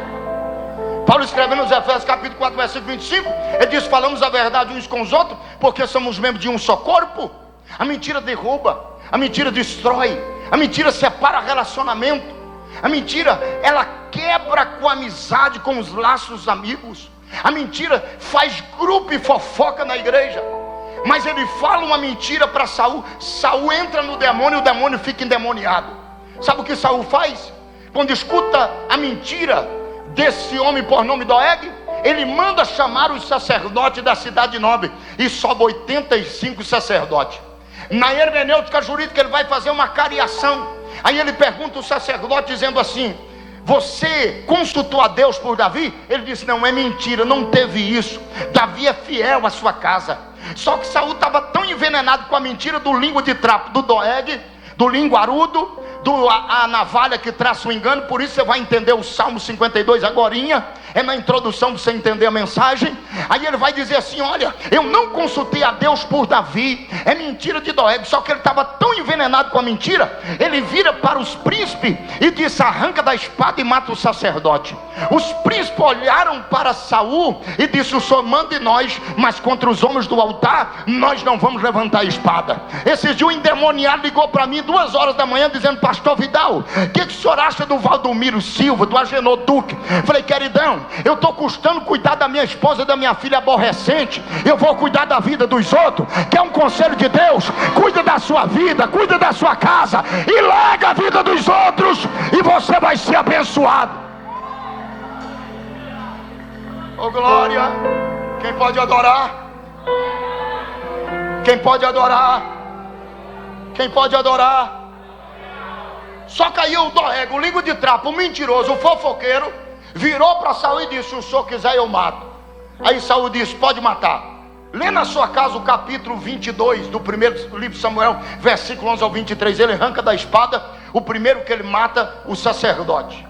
Paulo escreve nos Efésios capítulo 4, versículo 25, ele diz: falamos a verdade uns com os outros, porque somos membros de um só corpo. A mentira derruba, a mentira destrói, a mentira separa relacionamento, a mentira, ela quebra com a amizade, com os laços amigos. A mentira faz grupo e fofoca na igreja. Mas ele fala uma mentira para Saul. Saul entra no demônio e o demônio fica endemoniado. Sabe o que Saul faz? Quando escuta a mentira desse homem por nome Doeg, ele manda chamar os sacerdotes da cidade nobre. E sobe 85 sacerdotes. Na hermenêutica jurídica ele vai fazer uma cariação. Aí ele pergunta ao sacerdote dizendo assim: você consultou a Deus por Davi? Ele disse: não, é mentira, não teve isso. Davi é fiel à sua casa. Só que Saul estava tão envenenado com a mentira do língua de trapo do Doeg, do linguarudo, a navalha que traça o engano. Por isso você vai entender o Salmo 52 agorinha. É na introdução para você entender a mensagem. Aí ele vai dizer assim: olha, eu não consultei a Deus por Davi, é mentira de Doeg. Só que ele estava tão envenenado com a mentira, ele vira para os príncipes e disse: arranca da espada e mata o sacerdote. Os príncipes olharam para Saul e disse: o senhor manda em nós, mas contra os homens do altar nós não vamos levantar a espada. Esses dias o endemoniado ligou para mim 2 horas da manhã dizendo: pastor Vidal, o que o senhor acha do Valdomiro Silva, do Agenor Duque? Falei: queridão, eu estou custando cuidar da minha esposa e da minha filha aborrecente, eu vou cuidar da vida dos outros. Quer um conselho de Deus? Cuida da sua vida, cuida da sua casa e larga a vida dos outros, e você vai ser abençoado. Ô glória! Quem pode adorar? Quem pode adorar? Quem pode adorar? Só caiu o Doeg, o língua de trapo, o mentiroso, o fofoqueiro, virou para Saul e disse: se o senhor quiser eu mato. Aí Saul disse: pode matar. Lê na sua casa o capítulo 22 do primeiro livro de Samuel, versículo 11 ao 23. Ele arranca da espada o primeiro que ele mata, o sacerdote.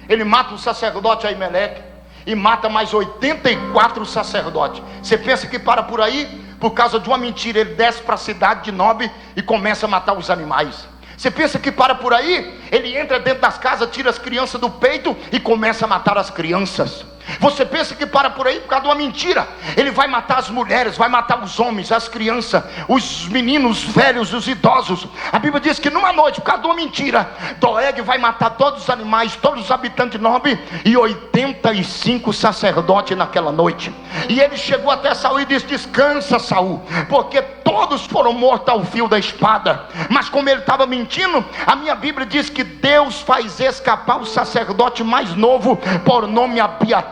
Ele mata o sacerdote Aimeleque e mata mais 84 sacerdotes. Você pensa que para por aí? Por causa de uma mentira ele desce para a cidade de Nob e começa a matar os animais. Você pensa que para por aí? Ele entra dentro das casas, tira as crianças do peito e começa a matar as crianças. Você pensa que para por aí por causa de uma mentira? Ele vai matar as mulheres, vai matar os homens, as crianças, os meninos, os velhos, os idosos. A Bíblia diz que numa noite, por causa de uma mentira, Doeg vai matar todos os animais, todos os habitantes de Nob e 85 sacerdotes naquela noite. E ele chegou até Saul e disse: descansa, Saul, porque todos foram mortos ao fio da espada. Mas como ele estava mentindo, a minha Bíblia diz que Deus faz escapar o sacerdote mais novo por nome Abiatar.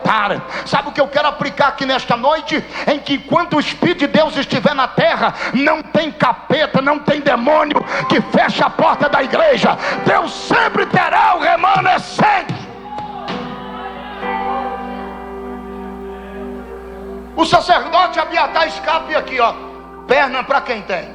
Sabe o que eu quero aplicar aqui nesta noite? Em que enquanto o Espírito de Deus estiver na terra, não tem capeta, não tem demônio que feche a porta da igreja. Deus sempre terá o remanescente. O sacerdote Abiatar escapa aqui, ó, perna para quem tem.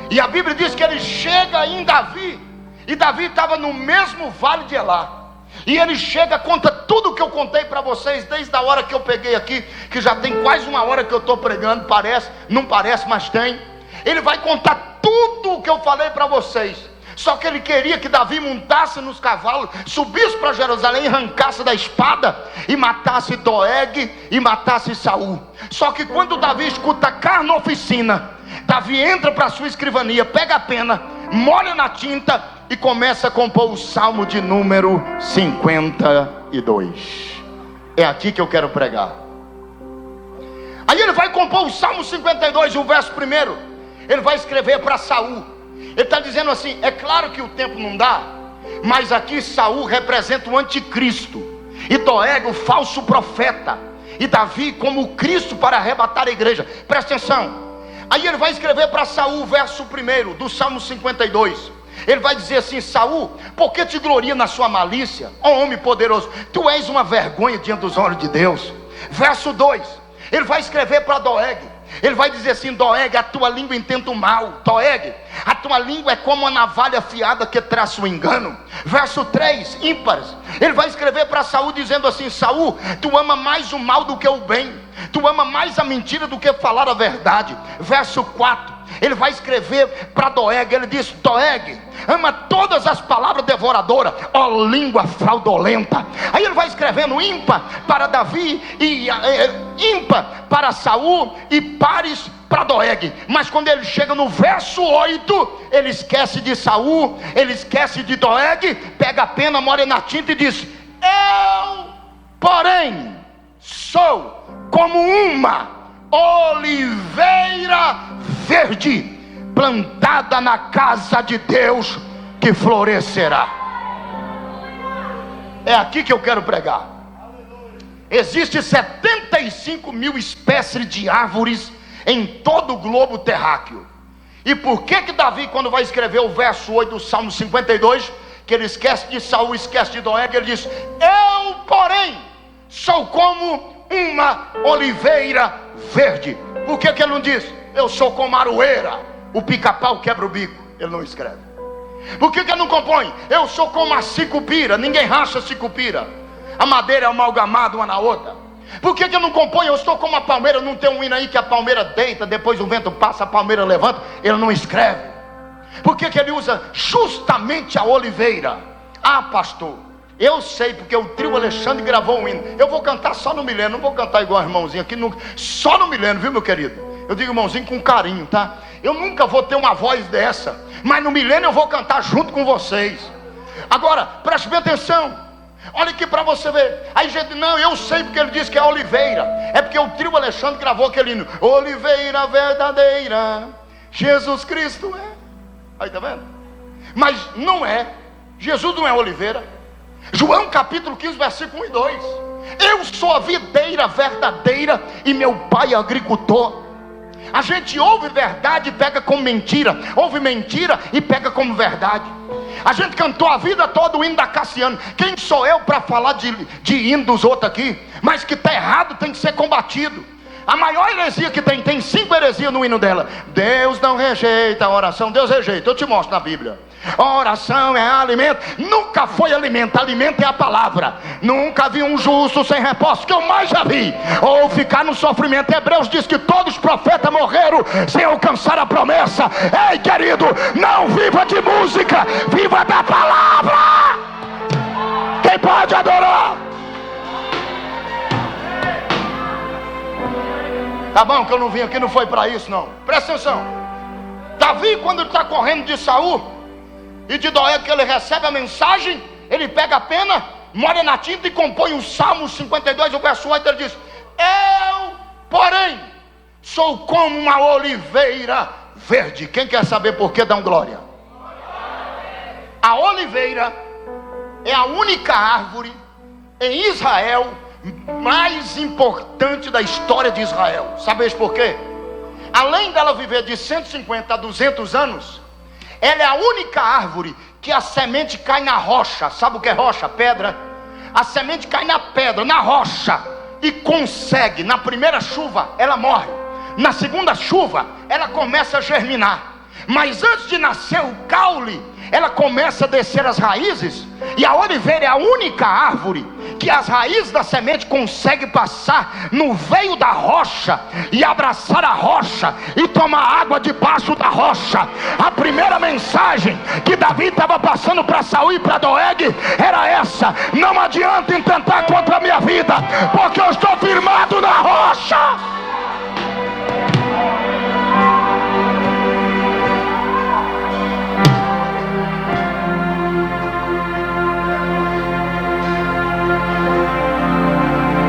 E a Bíblia diz que ele chega em Davi, e Davi estava no mesmo vale de Elá. E ele chega, conta tudo que eu contei para vocês desde a hora que eu peguei aqui, que já tem quase 1 hora que eu estou pregando, parece, não parece, mas tem. Ele vai contar tudo o que eu falei para vocês. Só que ele queria que Davi montasse nos cavalos, subisse para Jerusalém, arrancasse da espada e matasse Doeg e matasse Saul. Só que quando Davi escuta carne-oficina, Davi entra para a sua escrivania, pega a pena, molha na tinta e começa a compor o Salmo de número 52. É aqui que eu quero pregar. Aí ele vai compor o Salmo 52, o verso 1. Ele vai escrever para Saul. Ele está dizendo assim: é claro que o tempo não dá, mas aqui Saul representa o anticristo, e Doeg o falso profeta, e Davi como o Cristo para arrebatar a igreja. Presta atenção. Aí ele vai escrever para Saul o verso 1 do Salmo 52. Ele vai dizer assim: Saul, por que te gloria na sua malícia, ó homem poderoso? Tu és uma vergonha diante dos olhos de Deus. Verso 2, ele vai escrever para Doeg. Ele vai dizer assim: Doeg, a tua língua intenta o mal. Doeg, a tua língua é como uma navalha afiada que traça o engano. Verso 3, ímpares. Ele vai escrever para Saul dizendo assim: Saul, tu ama mais o mal do que o bem, tu ama mais a mentira do que falar a verdade. Verso 4, ele vai escrever para Doeg. Ele diz: Doeg, ama todas as palavras devoradoras, ó língua fraudulenta. Aí ele vai escrevendo ímpar para Davi, e ímpar para Saul, e pares para Doeg. Mas quando ele chega no verso 8, ele esquece de Saul, ele esquece de Doeg, pega a pena, molha na tinta e diz: eu, porém, sou como uma oliveira verde, plantada na casa de Deus, que florescerá. É aqui que eu quero pregar. Existem 75 mil espécies de árvores em todo o globo terráqueo. E por que Davi, quando vai escrever o verso 8 do Salmo 52, que ele esquece de Saul, esquece de Doeg, ele diz: eu, porém, sou como uma oliveira verde. Por que ele não diz: eu sou como a aroeira, o pica-pau quebra o bico? Ele não escreve. Por que ele não compõe: eu sou como a sicupira, ninguém racha sicupira, a madeira é amalgamada uma na outra? Por que ele não compõe: eu sou como a palmeira? Não tem um hino aí que a palmeira deita, depois o vento passa, a palmeira levanta? Ele não escreve. Por que ele usa justamente a oliveira? Ah, pastor, eu sei, porque o trio Alexandre gravou um hino. Eu vou cantar só no milênio, não vou cantar igual o irmãozinho aqui, só no milênio, viu, meu querido? Eu digo irmãozinho com carinho, tá? Eu nunca vou ter uma voz dessa, mas no milênio eu vou cantar junto com vocês. Agora, preste bem atenção. Olha aqui para você ver. Aí gente, não, eu sei porque ele diz que é oliveira. É porque o trio Alexandre gravou aquele hino: oliveira verdadeira, Jesus Cristo é. Aí tá vendo? Mas não é. Jesus não é oliveira. João capítulo 15, versículo 1 e 2. Eu sou a videira verdadeira e meu pai é agricultor. A gente ouve verdade e pega como mentira, ouve mentira e pega como verdade. A gente cantou a vida toda o hino da Cassiane. Quem sou eu para falar de hino dos outros aqui? Mas que está errado tem que ser combatido. A maior heresia que tem 5 heresias no hino dela. Deus não rejeita a oração. Deus rejeita, eu te mostro na Bíblia. Oração é alimento. Nunca foi alimento, alimento é a palavra. Nunca vi um justo sem repouso, que eu mais já vi, ou ficar no sofrimento. Hebreus diz que todos os profetas morreram sem alcançar a promessa. Ei, querido, não viva de música, viva da palavra. Quem pode adorar? Tá bom que eu não vim aqui, não foi para isso não. Presta atenção. Davi, quando ele está correndo de Saul e de Doeg, que ele recebe a mensagem, ele pega a pena, molha na tinta e compõe o Salmo 52, o verso 8. Ele diz: eu, porém, sou como uma oliveira verde. Quem quer saber por que? Dá glória. A oliveira é a única árvore em Israel mais importante da história de Israel. Sabeis por quê? Além dela viver de 150 a 200 anos, ela é a única árvore que a semente cai na rocha. Sabe o que é rocha? Pedra. A semente cai na pedra, na rocha, e consegue. Na primeira chuva ela morre, na segunda chuva ela começa a germinar, mas antes de nascer o caule, ela começa a descer as raízes. E a oliveira é a única árvore que as raízes da semente conseguem passar no veio da rocha e abraçar a rocha e tomar água debaixo da rocha. A primeira mensagem que Davi estava passando para Saul e para Doeg era essa: não adianta intentar contra a minha vida, porque eu estou firmado na rocha.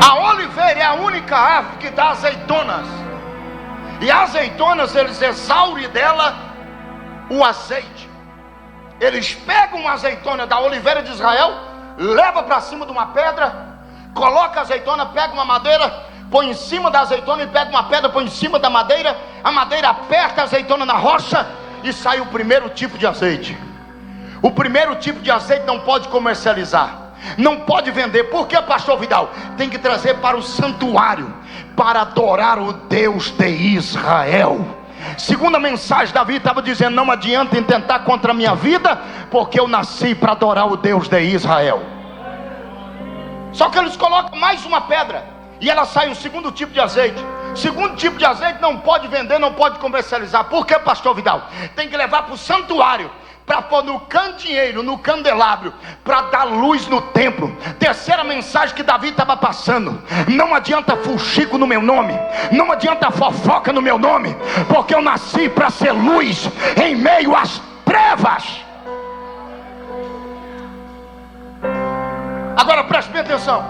A oliveira é a única única árvore que dá azeitonas. E azeitonas, eles exaurem dela o azeite. Eles pegam uma azeitona da oliveira de Israel, leva para cima de uma pedra, coloca a azeitona, pega uma madeira, põe em cima da azeitona e pega uma pedra, põe em cima da madeira. A madeira aperta a azeitona na rocha e sai o primeiro tipo de azeite. O primeiro tipo de azeite não pode comercializar, não pode vender. Por que, pastor Vidal? Tem que trazer para o santuário, para adorar o Deus de Israel. Segunda mensagem, Davi estava dizendo: não adianta intentar contra a minha vida, porque eu nasci para adorar o Deus de Israel. Só que eles colocam mais uma pedra e ela sai um segundo tipo de azeite. Segundo tipo de azeite não pode vender, não pode comercializar. Por que, pastor Vidal? Tem que levar para o santuário, para pôr no candeeiro, no candelabro, para dar luz no templo. Terceira mensagem que Davi estava passando: não adianta fuxico no meu nome, não adianta fofoca no meu nome, porque eu nasci para ser luz em meio às trevas. Agora preste bem atenção,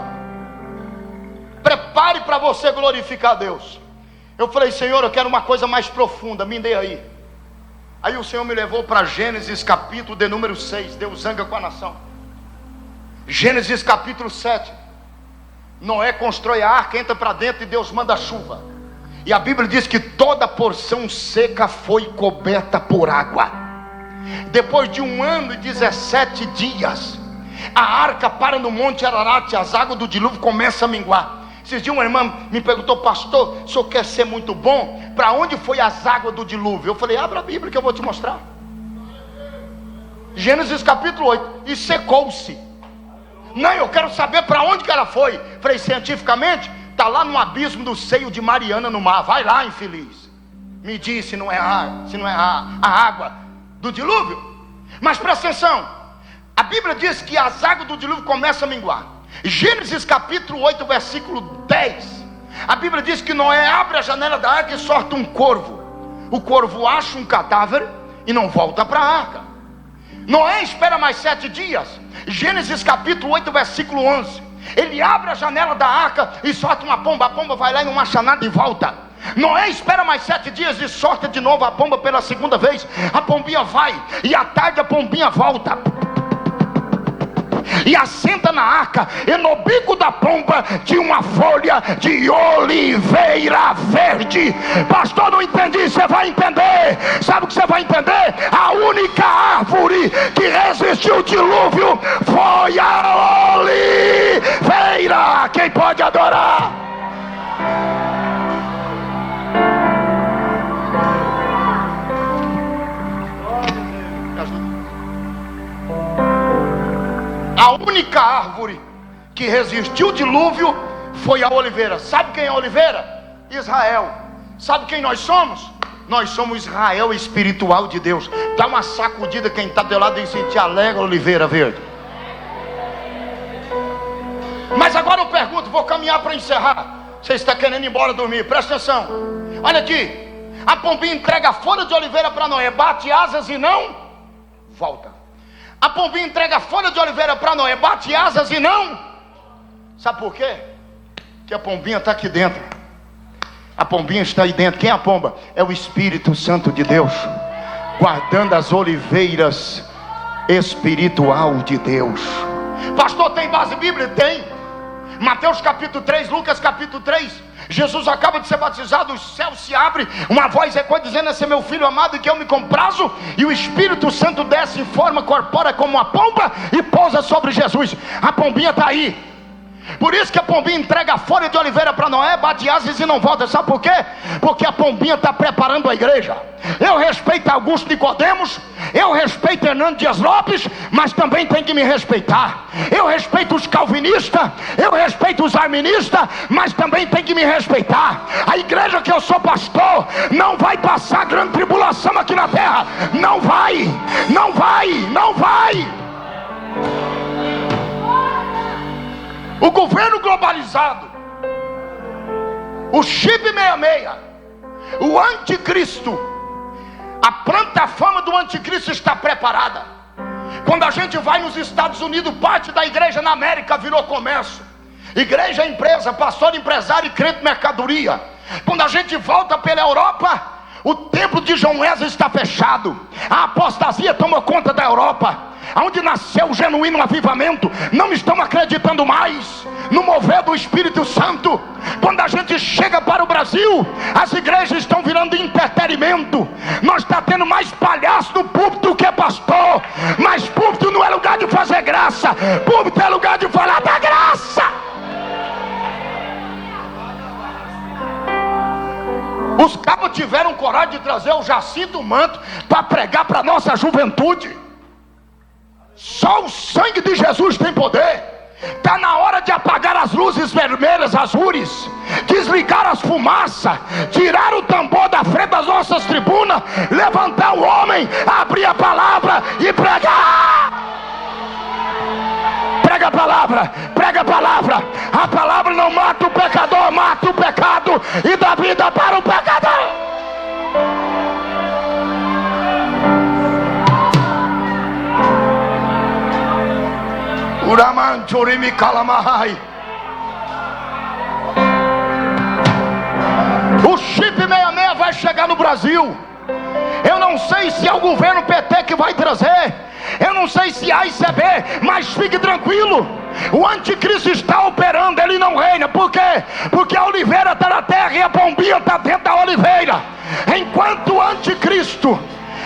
prepare para você glorificar a Deus. Eu falei: Senhor, eu quero uma coisa mais profunda, me dê aí. Aí o Senhor me levou para Gênesis capítulo de número 6. Deus zanga com a nação. Gênesis capítulo 7. Noé constrói a arca, entra para dentro e Deus manda a chuva. E a Bíblia diz que toda a porção seca foi coberta por água. Depois de 1 ano e 17 dias, a arca para no monte Ararat. As águas do dilúvio começam a minguar. Esses dias uma irmã me perguntou: pastor, o senhor quer ser muito bom? Para onde foi as águas do dilúvio? Eu falei: abra a Bíblia que eu vou te mostrar. Gênesis capítulo 8. E secou-se. Não, eu quero saber para onde que ela foi. Falei: cientificamente, está lá no abismo do seio de Mariana no mar. Vai lá, infeliz. Me diz se não é a água do dilúvio. Mas presta atenção, a Bíblia diz que as águas do dilúvio começam a minguar. Gênesis capítulo 8, versículo 10. A Bíblia diz que Noé abre a janela da arca e solta um corvo. O corvo acha um cadáver e não volta para a arca. Noé espera mais 7 dias. Gênesis capítulo 8, versículo 11. Ele abre a janela da arca e solta uma pomba. A pomba vai lá e não acha nada e volta. Noé espera mais 7 dias e solta de novo a pomba pela segunda vez. A pombinha vai e à tarde a pombinha volta e assenta na arca, e no bico da pomba tinha uma folha de oliveira verde. Pastor, não entendi. Você vai entender. Sabe o que você vai entender? A única árvore que resistiu ao dilúvio foi a oliveira. Quem pode adorar? A única árvore que resistiu ao dilúvio foi a oliveira. Sabe quem é a oliveira? Israel. Sabe quem nós somos? Nós somos Israel espiritual de Deus. Dá uma sacudida quem está do teu lado e diz: te alegra, oliveira verde. Mas agora eu pergunto, vou caminhar para encerrar. Você está querendo ir embora dormir? Presta atenção. Olha aqui. A pombinha entrega a folha de oliveira para Noé, bate asas e não volta. A pombinha entrega a folha de oliveira para Noé, bate asas e não. Sabe por quê? Que a pombinha está aqui dentro. A pombinha está aí dentro. Quem é a pomba? É o Espírito Santo de Deus, guardando as oliveiras espiritual de Deus. Pastor, tem base bíblica? Tem. Mateus capítulo 3, Lucas capítulo 3. Jesus acaba de ser batizado, o céu se abre, uma voz ecoa dizendo: esse é meu filho amado em que eu me comprazo. E o Espírito Santo desce em forma corpórea como uma pomba e pousa sobre Jesus. A pombinha está aí. Por isso que a pombinha entrega a folha de oliveira para Noé, bate asas e não volta. Sabe por quê? Porque a pombinha está preparando a igreja. Eu respeito Augusto Nicodemos, eu respeito Hernando Dias Lopes, mas também tem que me respeitar. Eu respeito os calvinistas, eu respeito os arministas, mas também tem que me respeitar. A igreja que eu sou pastor não vai passar grande tribulação aqui na terra. Não vai, não vai, não vai. O governo globalizado, o chip 66, o anticristo, a plataforma do anticristo está preparada. Quando a gente vai nos Estados Unidos, parte da igreja na América virou comércio. Igreja é empresa, pastor empresário e crente mercadoria. Quando a gente volta pela Europa, o templo de João Wesley está fechado. A apostasia tomou conta da Europa. Onde nasceu o genuíno avivamento, não estão acreditando mais no mover do Espírito Santo. Quando a gente chega para o Brasil, as igrejas estão virando entretenimento. Nós está tendo mais palhaço no púlpito do que pastor. Mas púlpito não é lugar de fazer graça, púlpito é lugar de falar da graça. Os cabos tiveram coragem de trazer o Jacinto Manto para pregar para a nossa juventude. Só o sangue de Jesus tem poder. Está na hora de apagar as luzes vermelhas, azuis, desligar as fumaças, tirar o tambor da frente das nossas tribunas, levantar o homem, abrir a palavra e pregar. Prega a palavra, prega a palavra. A palavra não mata o pecador, mata o pecado e dá vida para o pecador. Uraman chorimi calamahai. O chip 66 vai chegar no Brasil. Eu não sei se é o governo PT que vai trazer, eu não sei se é a ICB, mas fique tranquilo, o anticristo está operando, ele não reina. Por quê? Porque a oliveira está na terra e a pombinha está dentro da oliveira. Enquanto o anticristo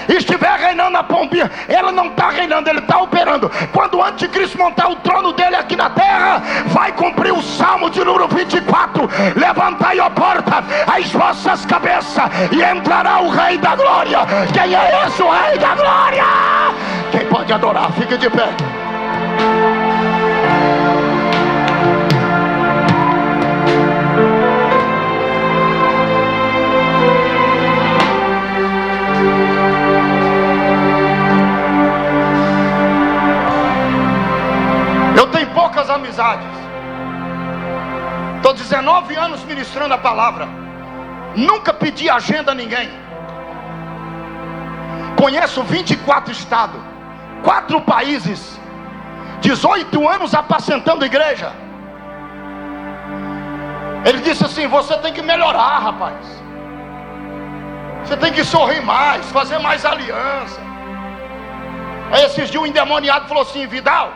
estiver reinando, a pombinha, ela não está reinando, ele está operando. Quando o anticristo montar o trono dele aqui na terra, vai cumprir o salmo de número 24: levantai, ó porta, as vossas cabeças, e entrará o rei da glória. Quem é esse, o rei da glória? Quem pode adorar, fique de pé. Eu tenho poucas amizades. Estou 19 anos ministrando a palavra. Nunca pedi agenda a ninguém. Conheço 24 estados, 4 países, 18 anos apacentando igreja. Ele disse assim: você tem que melhorar, rapaz. Você tem que sorrir mais, fazer mais aliança. Aí esses dias o endemoniado falou assim: Vidal,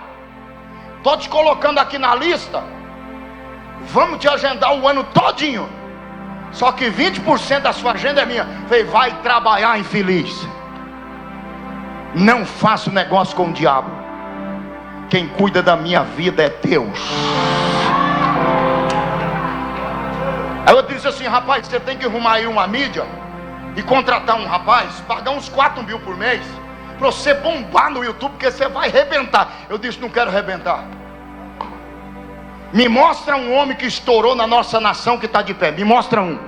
estou te colocando aqui na lista, vamos te agendar o ano todinho, só que 20% da sua agenda é minha. Falei: vai trabalhar, infeliz. Não faço negócio com o diabo. Quem cuida da minha vida é Deus. Aí eu disse assim: rapaz, você tem que arrumar aí uma mídia e contratar um rapaz, pagar uns 4 mil por mês, para você bombar no YouTube, porque você vai arrebentar. Eu disse: não quero arrebentar. Me mostra um homem que estourou na nossa nação que está de pé. Me mostra um.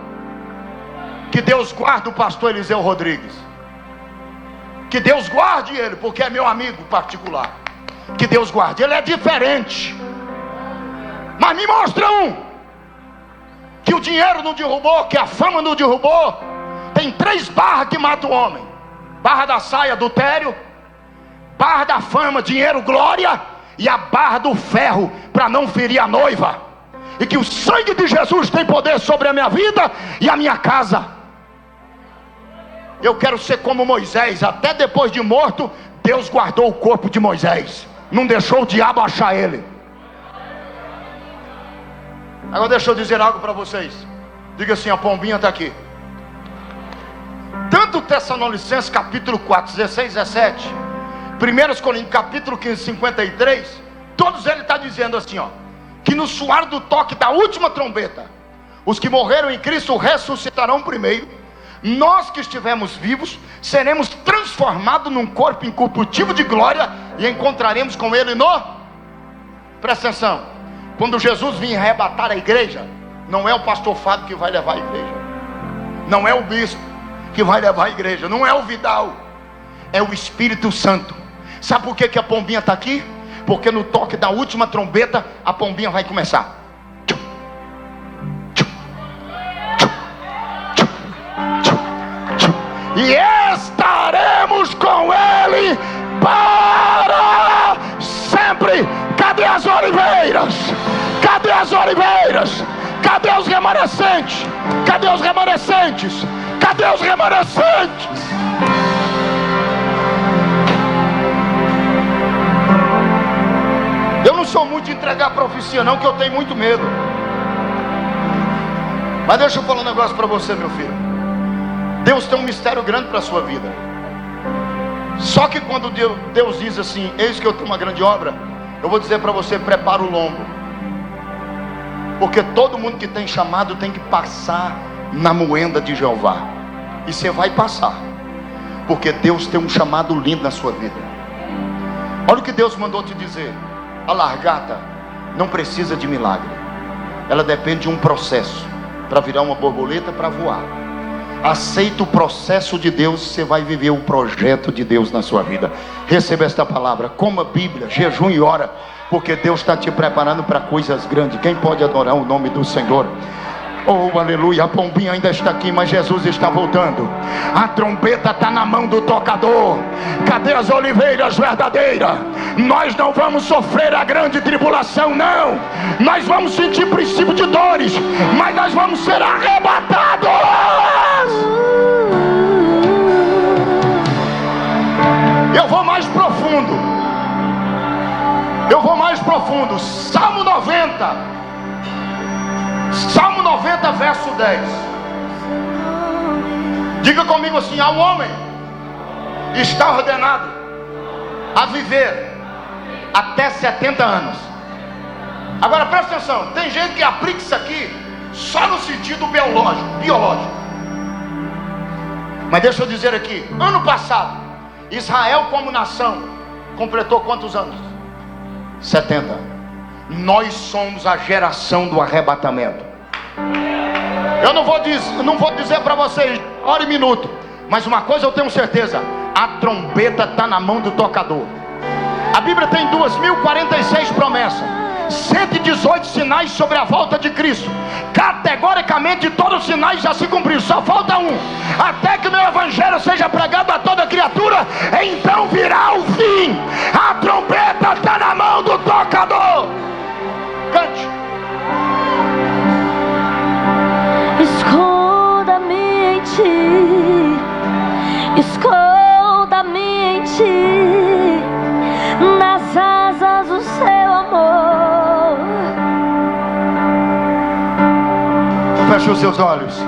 Que Deus guarde o pastor Eliseu Rodrigues. Que Deus guarde ele, porque é meu amigo particular. Que Deus guarde. Ele é diferente. Mas me mostra um que o dinheiro não derrubou, que a fama não derrubou. Tem 3 barras que matam o homem: barra da saia, adultério; barra da fama, dinheiro, glória; e a barra do ferro, para não ferir a noiva. E que o sangue de Jesus tem poder sobre a minha vida e a minha casa. Eu quero ser como Moisés. Até depois de morto, Deus guardou o corpo de Moisés, não deixou o diabo achar ele. Agora deixa eu dizer algo para vocês. Diga assim: a pombinha está aqui. Tanto Tessalonicenses capítulo 4, 16, 17, 1 Coríntios capítulo 15, 53, todos eles estão dizendo assim, ó, que no soar do toque da última trombeta, os que morreram em Cristo ressuscitarão primeiro. Nós que estivermos vivos seremos transformados num corpo incorruptível de glória e encontraremos com ele no... Presta atenção: quando Jesus vir arrebatar a igreja, não é o pastor Fábio que vai levar a igreja, não é o bispo que vai levar a igreja, não é o Vidal, é o Espírito Santo. Sabe por que a pombinha está aqui? Porque no toque da última trombeta, a pombinha vai começar. E estaremos com ele para sempre. Cadê as oliveiras? Cadê as as oliveiras? Cadê os remanescentes? Cadê os remanescentes? Cadê os remanescentes? Eu não sou muito de entregar profecia não, que eu tenho muito medo. Mas deixa eu falar um negócio para você, meu filho. Deus tem um mistério grande para a sua vida. Só que quando Deus diz assim, eis que eu tenho uma grande obra, eu vou dizer para você, prepara o lombo. Porque todo mundo que tem chamado tem que passar na moenda de Jeová. E você vai passar. Porque Deus tem um chamado lindo na sua vida. Olha o que Deus mandou te dizer. A largata não precisa de milagre. Ela depende de um processo para virar uma borboleta, para voar. Aceita o processo de Deus, você vai viver o projeto de Deus na sua vida. Receba esta palavra, coma Bíblia, jejum e ora, porque Deus está te preparando para coisas grandes. Quem pode adorar o nome do Senhor? Oh, aleluia, a pombinha ainda está aqui, mas Jesus está voltando. A trombeta está na mão do tocador. Cadê as oliveiras verdadeiras? Nós não vamos sofrer a grande tribulação, não. Nós vamos sentir princípio de dores, mas nós vamos ser arrebatados. Eu vou mais profundo. Eu vou mais profundo. Salmo 90. Salmo 90, verso 10. Diga comigo assim: ao homem está ordenado a viver até 70 anos. Agora presta atenção, tem gente que aplica isso aqui só no sentido biológico. Mas deixa eu dizer aqui, ano passado Israel como nação completou quantos anos? 70. Nós somos a geração do arrebatamento. Eu não vou dizer para vocês hora e minuto, mas uma coisa eu tenho certeza: a trombeta está na mão do tocador. A Bíblia tem 2046 promessas, 118 sinais sobre a volta de Cristo. Categoricamente todos os sinais já se cumpriram, só falta um: até que o meu evangelho seja pregado a toda criatura, então virá o fim. A trombeta está na mão do tocador. Cante. Esconda-me em ti, esconda-me em ti, nas asas do seu amor. Feche os seus olhos.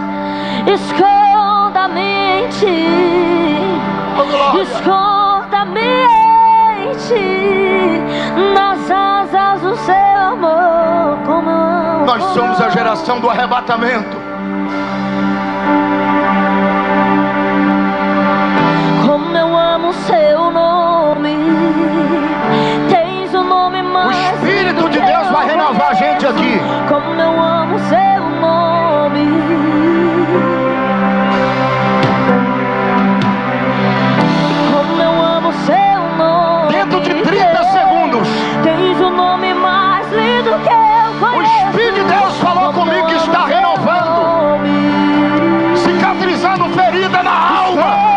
Esconda-me em ti, esconda-me em ti, nas asas do seu amor. Como eu amo, nós somos a geração do arrebatamento. Como eu amo seu nome, tens o nome mais. O Espírito de Deus vai renovar a gente aqui. Como eu amo seu nome, como eu amo seu nome. Dentro de 30 segundos, tens o nome mais lindo que eu conheço. o Espírito de Deus falou comigo que está renovando, cicatrizando ferida na alma.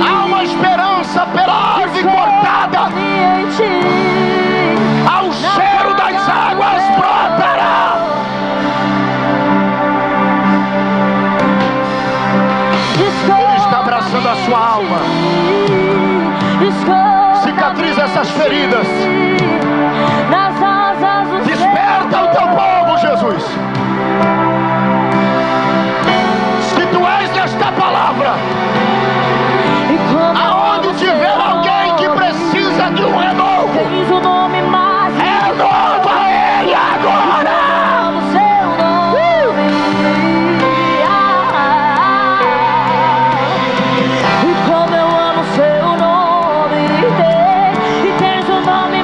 Há uma esperança pela árvore cortada. Ao cheiro das águas brotará. Ele está abraçando a sua alma. Cicatriza essas feridas. Desperta o teu povo, Jesus. Se tu és nesta palavra, aonde tiver alguém que precisa de um renovo, renova ele agora. E como eu amo seu nome, e tens o nome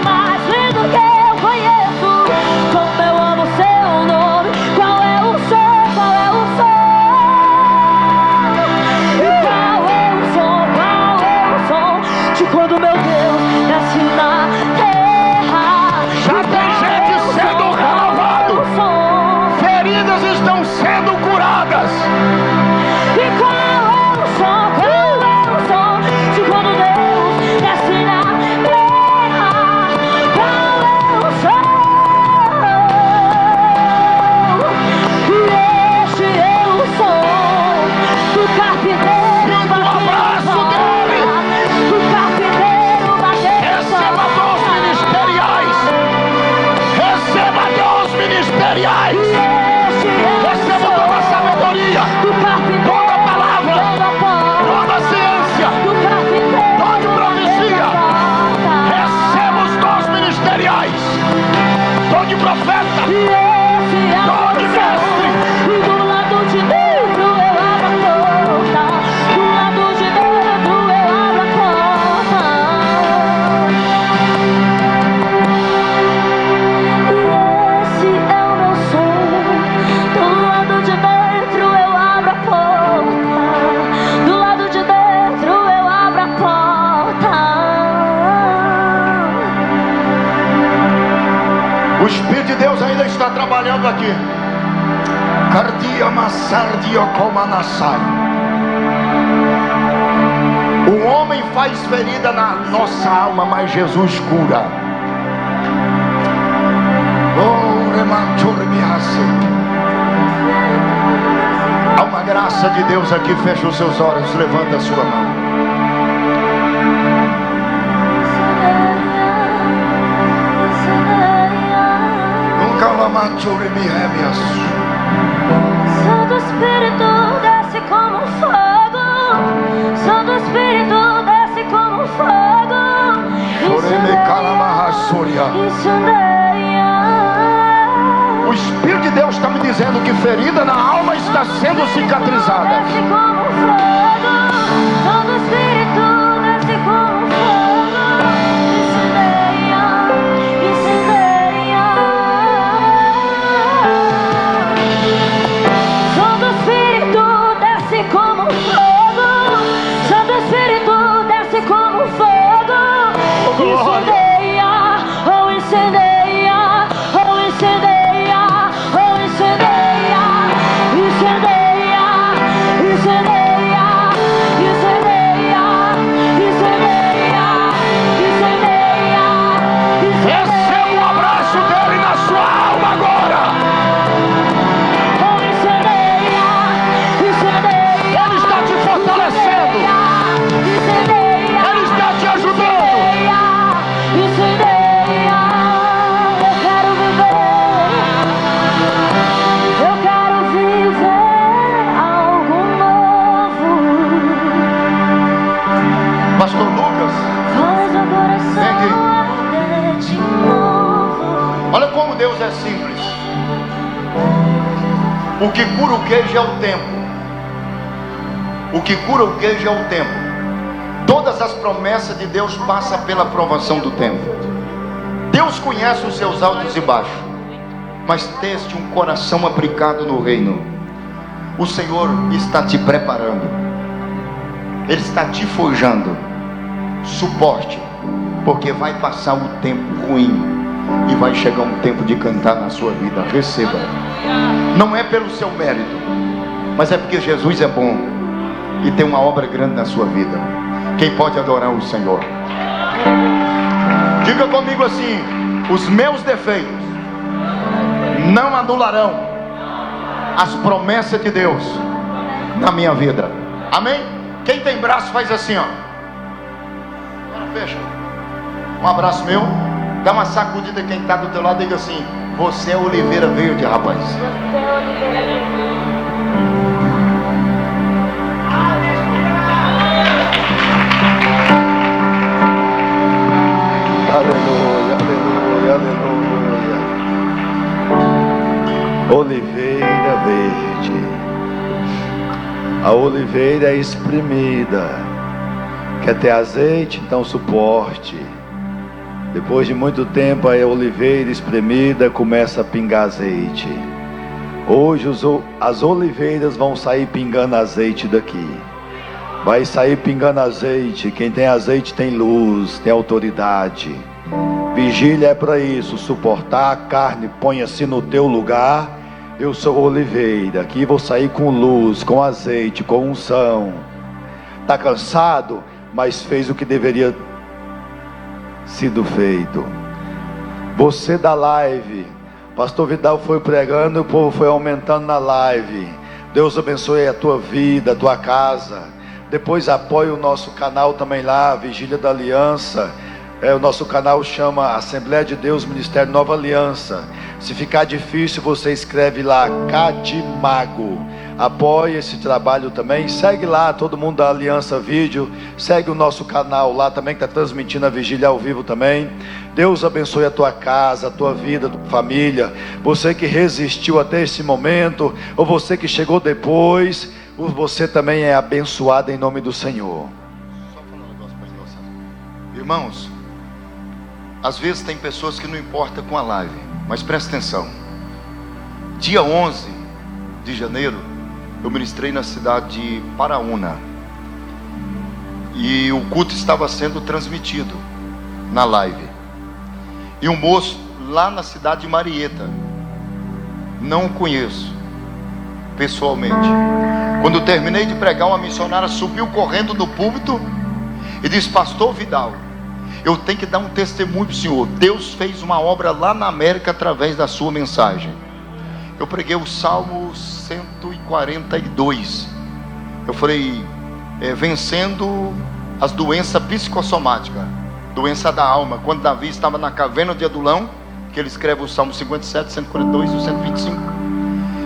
esse é o meu som. E do lado de dentro eu abro a porta. Do lado de dentro eu abro a porta. E esse é o meu som. Do lado de dentro eu abro a porta. Do lado de dentro eu abro a porta. O Espírito de Deus ainda está trabalhando aqui. Cardia massardia comanasai. O homem faz ferida na nossa alma, mas Jesus cura. Oh, remanturmiase. Há uma graça de Deus aqui. Fecha os seus olhos, levanta a sua mão. Santo Espírito desce como um fogo. Santo Espírito desce como um fogo. Incendeia. O Espírito de Deus está me dizendo que ferida na alma está sendo cicatrizada. Desce como um fogo. Santo Espírito desce como um fogo. Incendeia. Incendeia. Santo Espírito desce como um fogo. Santo Espírito desce como um fogo. Incendeia, oh incendeia, oh incendeia, oh incendeia, incendeia, incendeia, incendeia, incendeia, incendeia, incendeia. Receba um abraço dele na sua alma agora. Oh incendeia, incendeia. Ele está te fortalecendo. Incendeia. Ele está te ajudando. Incendeia, eu quero viver algo novo. Pastor Lucas, Faz o coração arder de novo. olha como Deus é simples. O que cura o queijo é o tempo. O que cura o queijo é o tempo. Todas as promessas de Deus passam pela provação do tempo. Deus conhece os seus altos e baixos, mas teste um coração aplicado no reino. O Senhor está te preparando. Ele está te forjando. Suporte, porque vai passar o tempo ruim e vai chegar um tempo de cantar na sua vida. Receba. Não é pelo seu mérito, mas é porque Jesus é bom e tem uma obra grande na sua vida. Quem pode adorar o Senhor? Diga comigo assim: os meus defeitos não anularão as promessas de Deus na minha vida. Amém? Quem tem braço faz assim, ó. Agora fecha. Um abraço meu. Dá uma sacudida quem está do teu lado. Diga assim: você é oliveira verde, rapaz. Aleluia, aleluia, aleluia. Oliveira verde. A oliveira é espremida. Quer ter azeite? Então suporte. Depois de muito tempo, a oliveira espremida começa a pingar azeite. Hoje as oliveiras vão sair pingando azeite daqui. Vai sair pingando azeite. Quem tem azeite tem luz, tem autoridade. Vigília é para isso, suportar a carne. Ponha-se no teu lugar. Eu sou oliveira, aqui vou sair com luz, com azeite, com unção. Está cansado, mas fez o que deveria sido feito. Você da live, Pastor Vidal foi pregando e o povo foi aumentando na live. Deus abençoe a tua vida, a tua casa. Depois apoie o nosso canal também lá, Vigília da Aliança. O nosso canal chama Assembleia de Deus Ministério Nova Aliança. Se ficar difícil, você escreve lá Cadimago. Apoie esse trabalho também. Segue lá, todo mundo da Aliança Vídeo. Segue o nosso canal lá também, que está transmitindo a vigília ao vivo também. Deus abençoe a tua casa, a tua vida, a tua família. Você que resistiu até esse momento, ou você que chegou depois, você também é abençoado em nome do Senhor. Só falar um negócio para nós. Irmãos, às vezes tem pessoas que não importa com a live, mas presta atenção. Dia 11 de janeiro, eu ministrei na cidade de Paraúna. E o culto estava sendo transmitido na live. E um moço lá na cidade de Marieta, não o conheço pessoalmente. Quando eu terminei de pregar, uma missionária subiu correndo no púlpito e disse: Pastor Vidal, eu tenho que dar um testemunho para o senhor. Deus fez uma obra lá na América através da sua mensagem. Eu preguei o Salmo 142. Eu falei, vencendo as doenças psicossomáticas, doença da alma. Quando Davi estava na caverna de Adulão, que ele escreve o Salmo 57, 142 e 125.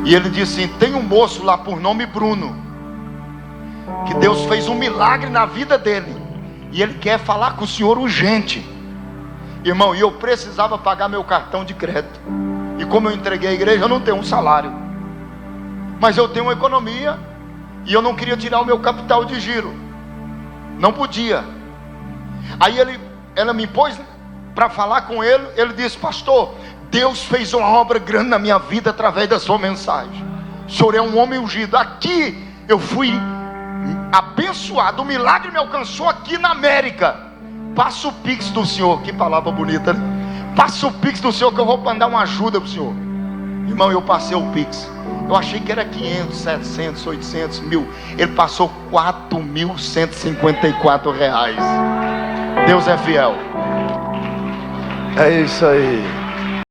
E ele disse assim: tem um moço lá por nome Bruno, que Deus fez um milagre na vida dele, e ele quer falar com o senhor urgente. Irmão, e eu precisava pagar meu cartão de crédito. E como eu entreguei a igreja, eu não tenho um salário, mas eu tenho uma economia, e eu não queria tirar o meu capital de giro, não podia. Aí ela me pôs para falar com ele. Ele disse: pastor, Deus fez uma obra grande na minha vida através da sua mensagem. O senhor é um homem ungido. Aqui eu fui abençoado, o milagre me alcançou aqui na América. Passa o Pix do senhor. Que palavra bonita, né? Passa o Pix do senhor que eu vou mandar uma ajuda para o senhor. Irmão, eu passei o Pix. Eu achei que era 500, 700, 800, 1000. Ele passou 4.154 reais. Deus é fiel. É isso aí.